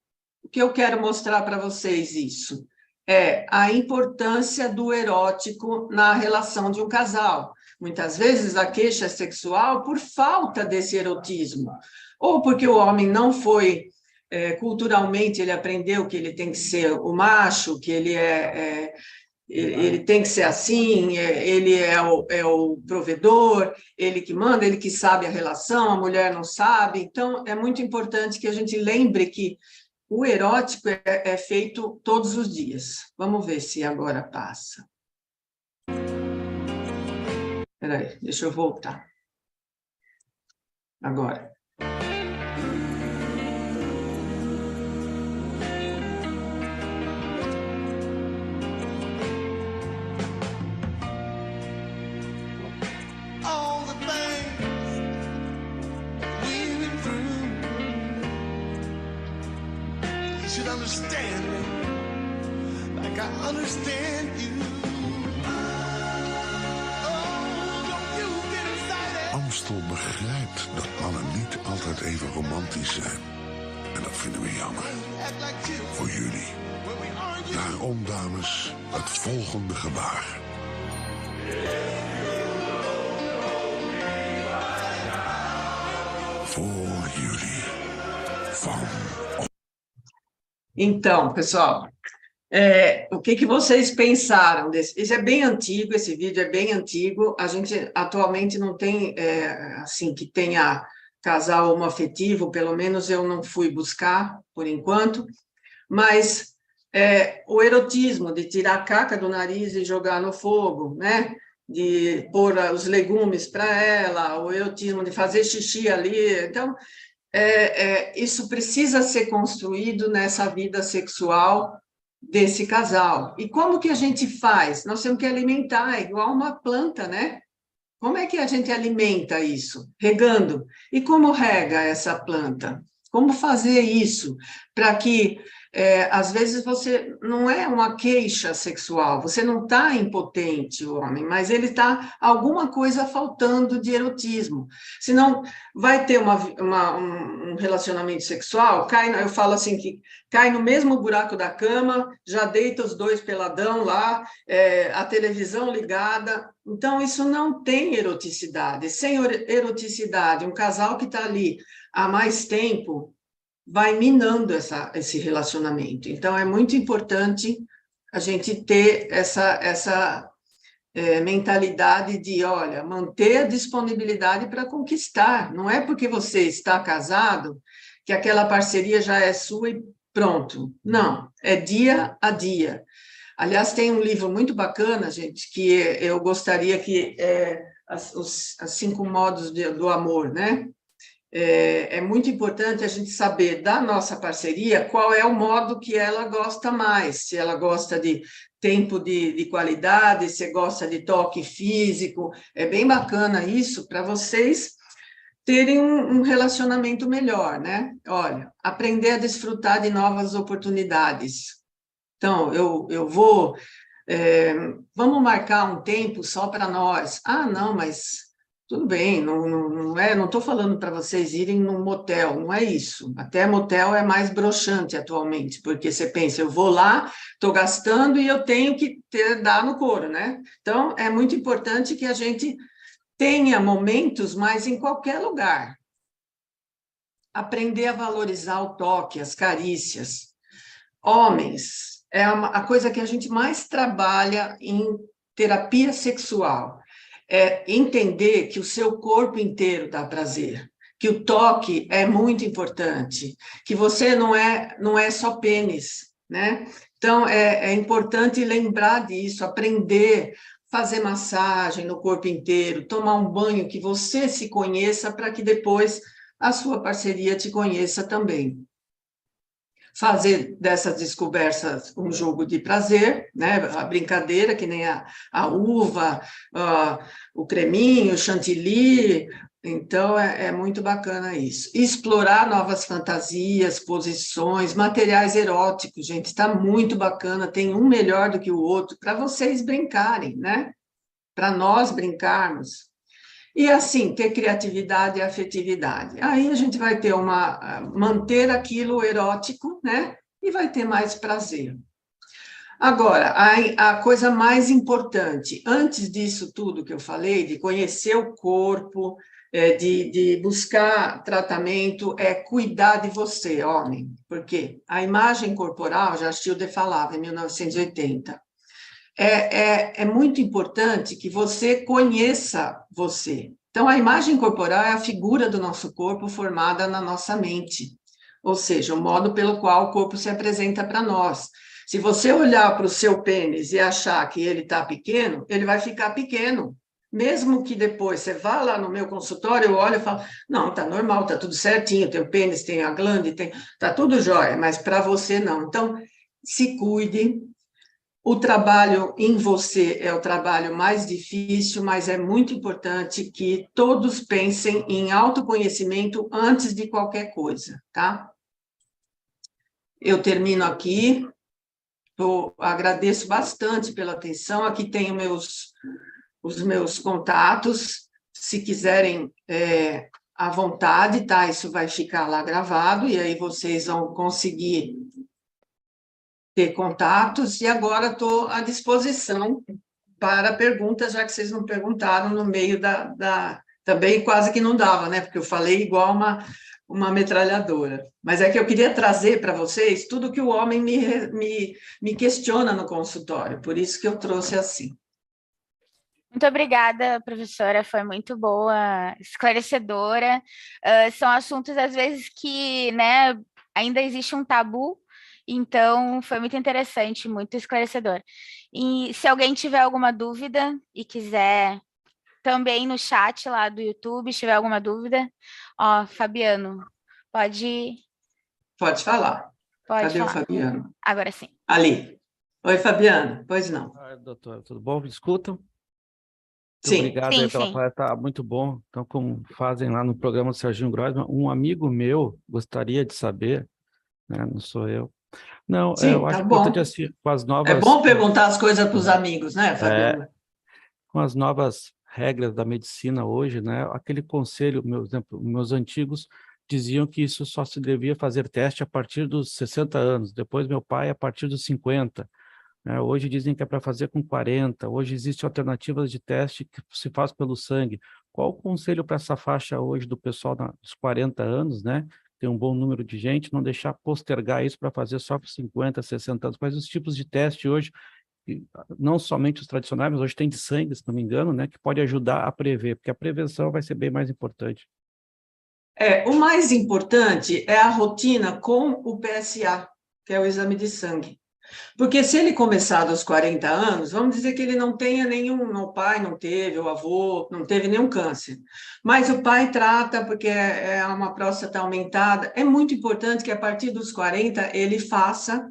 O que eu quero mostrar para vocês isso é a importância do erótico na relação de um casal. Muitas vezes a queixa é sexual por falta desse erotismo, ou porque o homem não foi, culturalmente, ele aprendeu que ele tem que ser o macho, que ele tem que ser assim, ele é o provedor, ele que manda, ele que sabe a relação, a mulher não sabe. Então, é muito importante que a gente lembre que o erótico é feito todos os dias. Vamos ver se agora passa. Espera aí, deixa eu voltar. Agora. Understand me like I understand you. Oh, don't you get excited. Amstel begrijpt dat mannen niet altijd even romantisch zijn. En dat vinden we jammer. Voor jullie. Daarom, dames, het volgende gebaar. Voor jullie. Van... Então, pessoal, o que vocês pensaram desse? Isso é bem antigo, esse vídeo é bem antigo. A gente atualmente não tem, assim, que tenha casal homoafetivo, pelo menos eu não fui buscar, por enquanto, mas o erotismo de tirar a caca do nariz e jogar no fogo, né? De pôr os legumes para ela, o erotismo de fazer xixi ali. Então, isso precisa ser construído nessa vida sexual desse casal. E como que a gente faz? Nós temos que alimentar, igual uma planta, né? Como é que a gente alimenta isso? Regando. E como rega essa planta? Como fazer isso para que, às vezes, você não é uma queixa sexual, você não está impotente, o homem, mas ele está alguma coisa faltando de erotismo. Senão, vai ter um relacionamento sexual, eu falo assim, que cai no mesmo buraco da cama, já deita os dois peladão lá, a televisão ligada. Então, isso não tem eroticidade. Sem eroticidade, um casal que está ali há mais tempo vai minando esse relacionamento. Então, é muito importante a gente ter essa mentalidade de, olha, manter a disponibilidade para conquistar. Não é porque você está casado que aquela parceria já é sua e pronto. Não, é dia a dia. Aliás, tem um livro muito bacana, gente, que eu gostaria que... os 5 modos do amor, né? É muito importante a gente saber da nossa parceria qual é o modo que ela gosta mais, se ela gosta de tempo de qualidade, se gosta de toque físico. É bem bacana isso para vocês terem um relacionamento melhor, né? Olha, aprender a desfrutar de novas oportunidades. Então, eu vou... vamos marcar um tempo só para nós. Ah, não, mas... Tudo bem, não estou falando para vocês irem num motel, não é isso. Até motel é mais broxante atualmente, porque você pensa, eu vou lá, estou gastando e eu tenho que dar no couro, né? Então, é muito importante que a gente tenha momentos, mas em qualquer lugar. Aprender a valorizar o toque, as carícias. Homens, é a coisa que a gente mais trabalha em terapia sexual. Entender que o seu corpo inteiro dá prazer, que o toque é muito importante, que você não é só pênis, né? Então, é importante lembrar disso, aprender, fazer massagem no corpo inteiro, tomar um banho, que você se conheça para que depois a sua parceria te conheça também. Fazer dessas descobertas um jogo de prazer, né? A brincadeira, que nem a uva, o creminho, o chantilly. Então, é muito bacana isso. Explorar novas fantasias, posições, materiais eróticos, gente, está muito bacana, tem um melhor do que o outro, para vocês brincarem, né? Para nós brincarmos. E assim, ter criatividade e afetividade. Aí a gente vai ter manter aquilo erótico, né? E vai ter mais prazer. Agora, a coisa mais importante, antes disso tudo que eu falei, de conhecer o corpo, de buscar tratamento, é cuidar de você, homem. Porque a imagem corporal, já Schilder falava em 1980, é muito importante que você conheça você. Então, a imagem corporal é a figura do nosso corpo formada na nossa mente, ou seja, o modo pelo qual o corpo se apresenta para nós. Se você olhar para o seu pênis e achar que ele está pequeno, ele vai ficar pequeno. Mesmo que depois você vá lá no meu consultório, eu olho e falo, não, está normal, está tudo certinho, tem o pênis, tem a glande, está tudo jóia, mas para você não. Então, se cuide. O trabalho em você é o trabalho mais difícil, mas é muito importante que todos pensem em autoconhecimento antes de qualquer coisa, tá? Eu termino aqui. Agradeço bastante pela atenção. Aqui tenho os meus contatos. Se quiserem, à vontade, tá? Isso vai ficar lá gravado, e aí vocês vão conseguir ter contatos. E agora estou à disposição para perguntas, já que vocês não perguntaram no meio também quase que não dava, né? Porque eu falei igual uma metralhadora. Mas é que eu queria trazer para vocês tudo que o homem me questiona no consultório, por isso que eu trouxe assim. Muito obrigada, professora, foi muito boa, esclarecedora. São assuntos, às vezes, que, né, ainda existe um tabu, então foi muito interessante, muito esclarecedor. E se alguém tiver alguma dúvida e quiser também no chat lá do YouTube, se tiver alguma dúvida, ó, Fabiano, pode falar. Cadê falar. O Fabiano? Agora sim. Ali. Oi, Fabiano. Pois não. Doutora, tudo bom? Me escutam? Sim. Obrigado sim, pela sim. palestra, tá muito bom. Então, como fazem lá no programa do Serginho Grossman, um amigo meu gostaria de saber, né, não sou eu. Não, Sim, eu acho importante assim, com as novas... É bom perguntar as coisas para os amigos, né, Fabiano? Com as novas regras da medicina hoje, né, aquele conselho, meus antigos diziam que isso só se devia fazer teste a partir dos 60 anos, depois meu pai a partir dos 50. Hoje dizem que é para fazer com 40, hoje existem alternativas de teste que se faz pelo sangue. Qual o conselho para essa faixa hoje do pessoal dos 40 anos, né? Tem um bom número de gente, não deixar postergar isso para fazer só por 50, 60 anos. Quais os tipos de teste hoje, não somente os tradicionais, mas hoje tem de sangue, se não me engano, né? Que pode ajudar a prever, porque a prevenção vai ser bem mais importante. O mais importante é a rotina com o PSA, que é o exame de sangue. Porque se ele começar aos 40 anos, vamos dizer que ele não tenha o pai não teve, o avô não teve nenhum câncer. Mas o pai trata porque é uma próstata aumentada. É muito importante que a partir dos 40 ele faça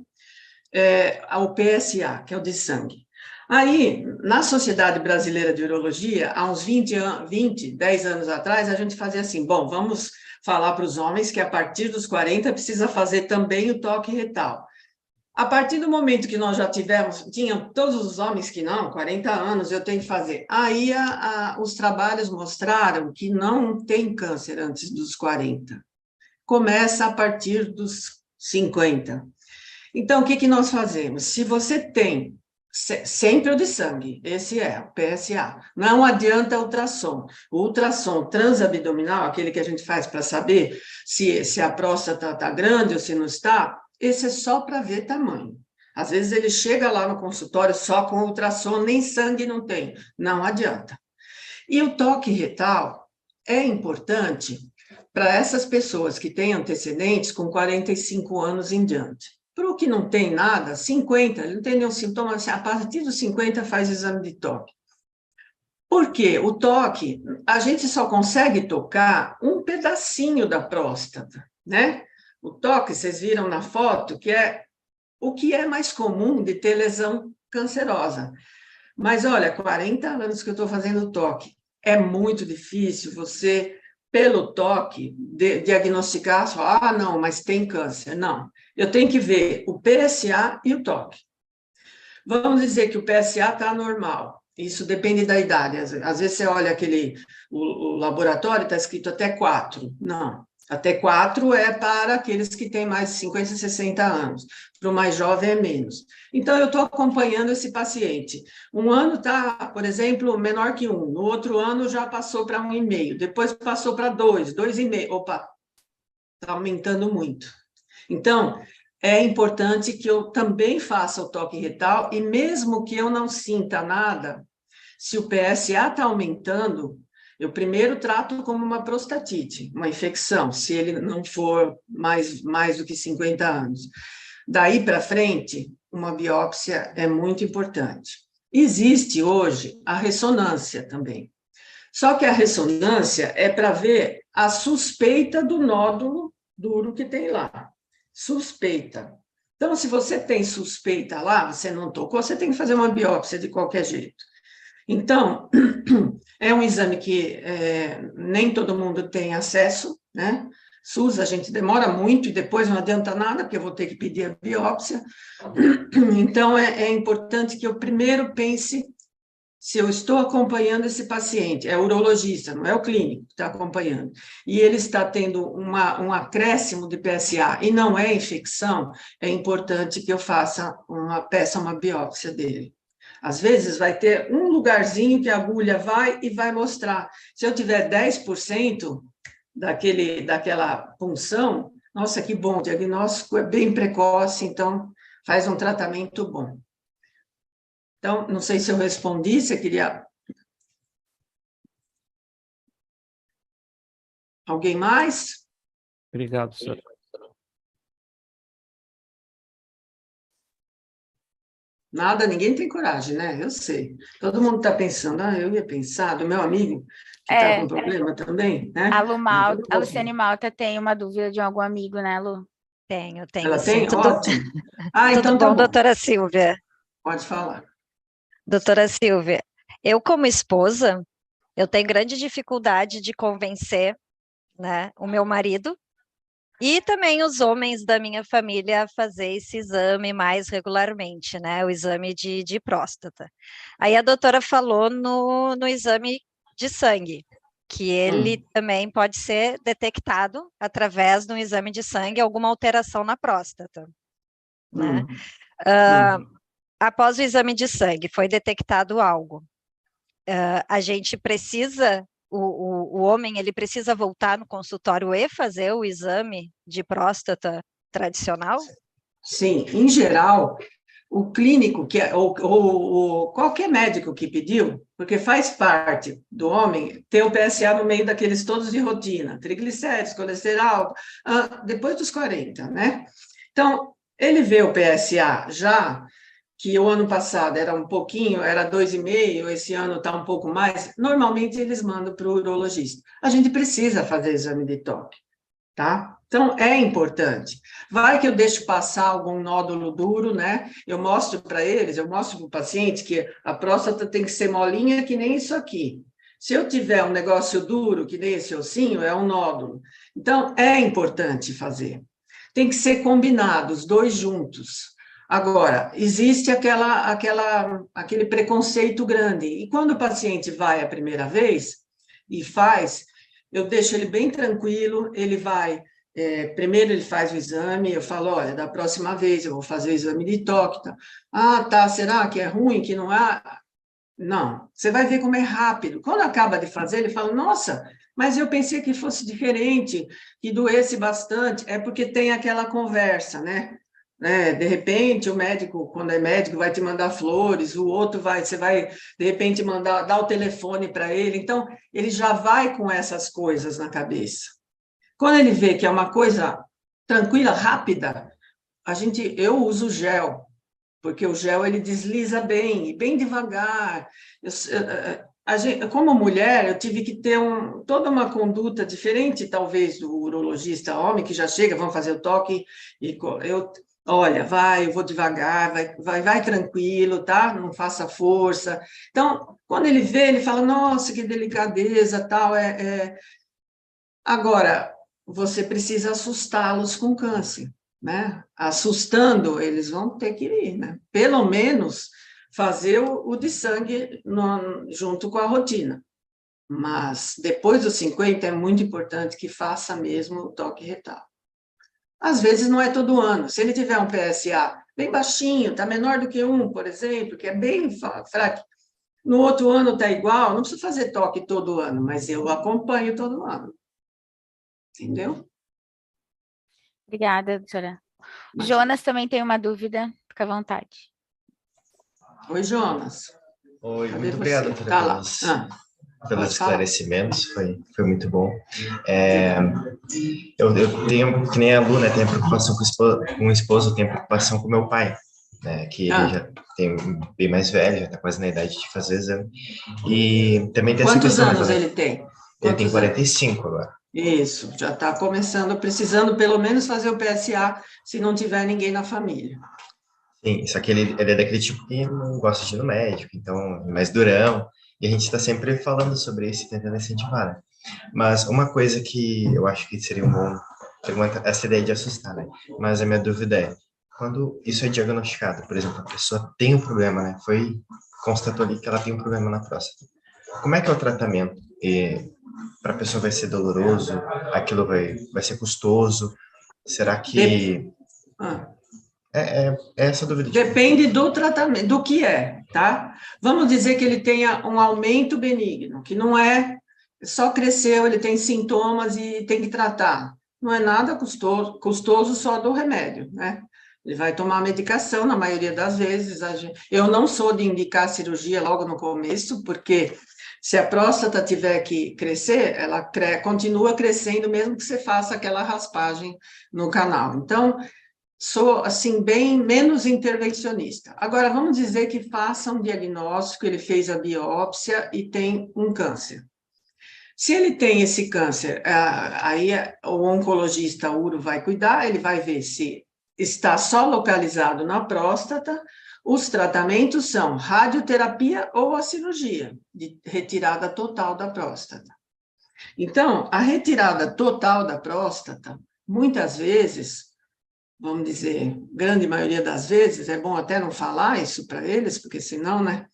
o PSA, que é o de sangue. Aí, na Sociedade Brasileira de Urologia, há uns 10 anos atrás, a gente fazia assim, bom, vamos falar para os homens que a partir dos 40 precisa fazer também o toque retal. A partir do momento que nós já tinham todos os homens que não, 40 anos, eu tenho que fazer. Aí os trabalhos mostraram que não tem câncer antes dos 40. Começa a partir dos 50. Então, o que nós fazemos? Se você tem sempre o de sangue, esse é o PSA, não adianta ultrassom. O ultrassom transabdominal, aquele que a gente faz para saber se a próstata está grande ou se não está, esse é só para ver tamanho. Às vezes ele chega lá no consultório só com ultrassom, nem sangue não tem. Não adianta. E o toque retal é importante para essas pessoas que têm antecedentes com 45 anos em diante. Para o que não tem nada, 50, ele não tem nenhum sintoma, a partir dos 50 faz exame de toque. Por quê? O toque, a gente só consegue tocar um pedacinho da próstata, né? O toque, vocês viram na foto, que é o que é mais comum de ter lesão cancerosa. Mas, olha, 40 anos que eu estou fazendo toque. É muito difícil você, pelo toque, diagnosticar só, não, mas tem câncer. Não, eu tenho que ver o PSA e o toque. Vamos dizer que o PSA está normal. Isso depende da idade. Às vezes você olha o laboratório, está escrito até 4. Não, até 4 é para aqueles que têm mais de 50, 60 anos. Para o mais jovem é menos. Então, eu estou acompanhando esse paciente. Um ano está, por exemplo, menor que 1. No outro ano já passou para 1,5. Depois passou para 2, 2,5. Opa, está aumentando muito. Então, é importante que eu também faça o toque retal, e mesmo que eu não sinta nada, se o PSA está aumentando, eu primeiro trato como uma prostatite, uma infecção, se ele não for mais do que 50 anos. Daí para frente, uma biópsia é muito importante. Existe hoje a ressonância também. Só que a ressonância é para ver a suspeita do nódulo duro que tem lá. Suspeita. Então, se você tem suspeita lá, você não tocou, você tem que fazer uma biópsia de qualquer jeito. Então, é um exame que nem todo mundo tem acesso, né? SUS, a gente demora muito e depois não adianta nada, porque eu vou ter que pedir a biópsia. Então, é importante que eu primeiro pense se eu estou acompanhando esse paciente, é o urologista, não é o clínico que está acompanhando, e ele está tendo um acréscimo de PSA e não é infecção, é importante que eu peça uma biópsia dele. Às vezes vai ter um lugarzinho que a agulha vai e vai mostrar. Se eu tiver 10% daquela punção, nossa, que bom, o diagnóstico é bem precoce, então faz um tratamento bom. Então, não sei se eu respondi, você queria... Alguém mais? Obrigado, senhor. Nada, ninguém tem coragem, né? Eu sei. Todo mundo está pensando, eu ia pensar, do meu amigo que está com problema também, né? A Luciane Malta tem uma dúvida de algum amigo, né, Lu? Tenho Ela sim. tem? Ótimo. Tudo Então bom, tá bom. doutora Silvia? Pode falar. Doutora Silvia, eu como esposa, eu tenho grande dificuldade de convencer, né, o meu marido e também os homens da minha família a fazer esse exame mais regularmente, né, o exame de próstata. Aí a doutora falou no exame de sangue, que ele também pode ser detectado através do exame de sangue, alguma alteração na próstata, né? Após o exame de sangue, foi detectado algo. A gente precisa, o homem, ele precisa voltar no consultório e fazer o exame de próstata tradicional? Sim, em geral, o clínico, ou qualquer médico que pediu, porque faz parte do homem ter o PSA no meio daqueles todos de rotina, triglicéridos, colesterol, depois dos 40, né? Então, ele vê o PSA já, que o ano passado era um pouquinho, era 2,5, esse ano está um pouco mais, normalmente eles mandam para o urologista. A gente precisa fazer exame de toque, tá? Então, é importante. Vai que eu deixo passar algum nódulo duro, né? Eu mostro para eles, eu mostro para o paciente que a próstata tem que ser molinha que nem isso aqui. Se eu tiver um negócio duro, que nem esse ossinho, é um nódulo. Então, é importante fazer. Tem que ser combinado, os dois juntos. Agora, existe aquele preconceito grande. E quando o paciente vai a primeira vez e faz, eu deixo ele bem tranquilo, ele vai... primeiro ele faz o exame, eu falo, olha, da próxima vez eu vou fazer o exame de toque. Tá? Tá, será que é ruim, que não há? Não, você vai ver como é rápido. Quando acaba de fazer, ele fala, nossa, mas eu pensei que fosse diferente, que doesse bastante. É porque tem aquela conversa, né? De repente, o médico, quando é médico, vai te mandar flores, o outro você vai, de repente, dar o telefone para ele. Então, ele já vai com essas coisas na cabeça. Quando ele vê que é uma coisa tranquila, rápida, eu uso gel, porque o gel ele desliza bem, e bem devagar. Como mulher, eu tive que ter toda uma conduta diferente, talvez, do urologista homem, que já chega, vamos fazer o toque, e olha, eu vou devagar, vai tranquilo, tá? Não faça força. Então, quando ele vê, ele fala, nossa, que delicadeza, tal, Agora, você precisa assustá-los com câncer, né? Assustando, eles vão ter que ir, né? Pelo menos fazer o de sangue junto com a rotina. Mas depois dos 50 é muito importante que faça mesmo o toque retal. Às vezes não é todo ano. Se ele tiver um PSA bem baixinho, está menor do que 1, por exemplo, que é bem fraco, no outro ano está igual, não precisa fazer toque todo ano, mas eu acompanho todo ano. Entendeu? Obrigada, doutora. Jonas também tem uma dúvida, fica à vontade. Oi, Jonas. Oi, Cadê muito obrigado, você? doutora, Tá lá. pelos pode falar. esclarecimentos, foi muito bom. Eu tenho, que nem a Lu, né, tenho preocupação com o esposo, tenho preocupação com meu pai, né, que ele já tem bem mais velho, já está quase na idade de fazer exame. E também tem essa Quantos questão, anos né, ele tem? ele tem 45 agora. Isso, já está começando, precisando pelo menos fazer o PSA, se não tiver ninguém na família. Sim, só que ele é daquele tipo que não gosta de ir no médico, então é mais durão, e a gente está sempre falando sobre isso e tentando incentivar, né? Mas uma coisa que eu acho que seria um bom, essa ideia de assustar, né? Mas a minha dúvida é, quando isso é diagnosticado, por exemplo, a pessoa tem um problema, né? Constatou ali que ela tem um problema na próstata. Como é que é o tratamento? Para a pessoa vai ser doloroso? Aquilo vai ser custoso? Será que... É essa dúvida. Depende do tratamento, do que é, tá? Vamos dizer que ele tenha um aumento benigno, que não é só cresceu, ele tem sintomas e tem que tratar. Não é nada custoso só do remédio, né? Ele vai tomar medicação, na maioria das vezes. Eu não sou de indicar cirurgia logo no começo, porque se a próstata tiver que crescer, ela continua crescendo, mesmo que você faça aquela raspagem no canal. Então, sou, assim, bem menos intervencionista. Agora, vamos dizer que faça um diagnóstico, ele fez a biópsia e tem um câncer. Se ele tem esse câncer, aí o oncologista uro vai cuidar, ele vai ver se está só localizado na próstata. Os tratamentos são radioterapia ou a cirurgia de retirada total da próstata. Então, a retirada total da próstata, muitas vezes, vamos dizer, grande maioria das vezes, é bom até não falar isso para eles, porque senão, né,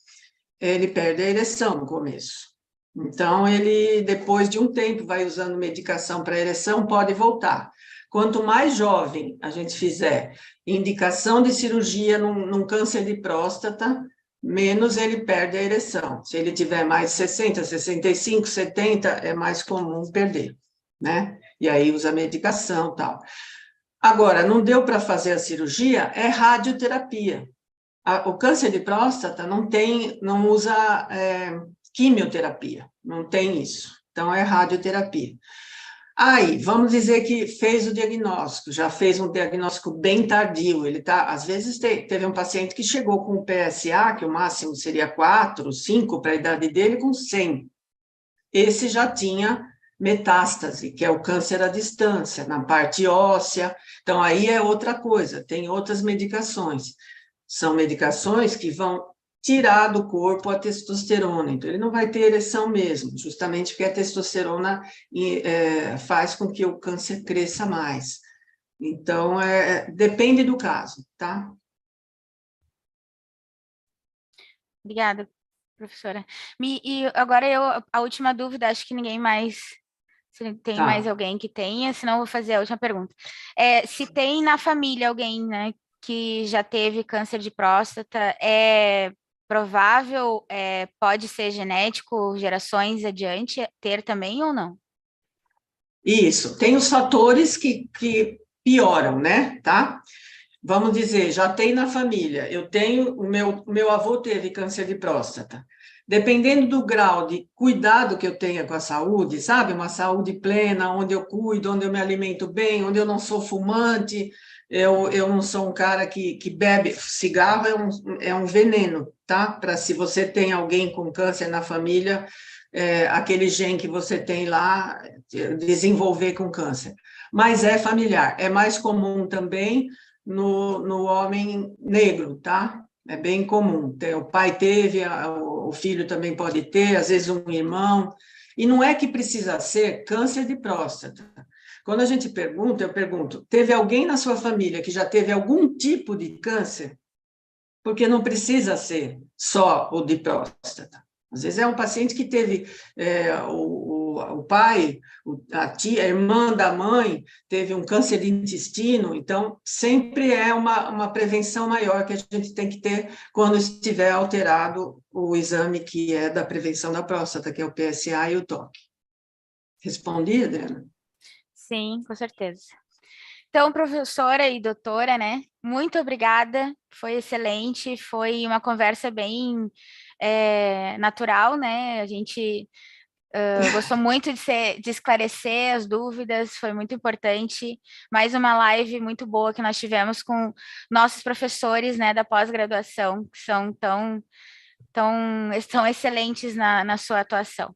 ele perde a ereção no começo. Então, ele, depois de um tempo, vai usando medicação para ereção, pode voltar. Quanto mais jovem a gente fizer indicação de cirurgia num câncer de próstata, menos ele perde a ereção. Se ele tiver mais 60, 65, 70, é mais comum perder, né? E aí usa medicação e tal. Agora, não deu para fazer a cirurgia, é radioterapia. O câncer de próstata não usa quimioterapia, não tem isso. Então, é radioterapia. Aí, vamos dizer que fez o diagnóstico, já fez um diagnóstico bem tardio. Às vezes, teve um paciente que chegou com PSA, que o máximo seria 4, 5 para a idade dele, com 100. Esse já tinha metástase, que é o câncer à distância, na parte óssea. Então, aí é outra coisa, tem outras medicações. São medicações que vão tirar do corpo a testosterona. Então, ele não vai ter ereção mesmo, justamente porque a testosterona faz com que o câncer cresça mais. Então, depende do caso, tá? Obrigada, professora. E agora a última dúvida, acho que ninguém mais... Se tem mais alguém que tenha, senão eu vou fazer a última pergunta. Se tem na família alguém, né, que já teve câncer de próstata, é provável, pode ser genético, gerações adiante, ter também ou não? Isso, tem os fatores que pioram, né, tá? Vamos dizer, já tem na família, o meu avô teve câncer de próstata. Dependendo do grau de cuidado que eu tenha com a saúde, sabe? Uma saúde plena, onde eu cuido, onde eu me alimento bem, onde eu não sou fumante, eu não sou um cara que bebe cigarro, é um veneno, tá? Para se você tem alguém com câncer na família, aquele gene que você tem lá, desenvolver com câncer. Mas é familiar, é mais comum também no homem negro, tá? É bem comum. O pai teve, o filho também pode ter, às vezes um irmão. E não é que precisa ser câncer de próstata. Quando a gente pergunta, eu pergunto, teve alguém na sua família que já teve algum tipo de câncer? porque não precisa ser só o de próstata. Às vezes é um paciente que teve o pai, a tia, a irmã da mãe, teve um câncer de intestino, então sempre é uma prevenção maior que a gente tem que ter quando estiver alterado o exame que é da prevenção da próstata, que é o PSA e o toque. Respondi, Adriana? Sim, com certeza. Então, professora e doutora, né? Muito obrigada, foi excelente, foi uma conversa bem natural, né? A gente gostou muito de esclarecer as dúvidas, foi muito importante. Mais uma live muito boa que nós tivemos com nossos professores, né, da pós-graduação, que são excelentes na sua atuação.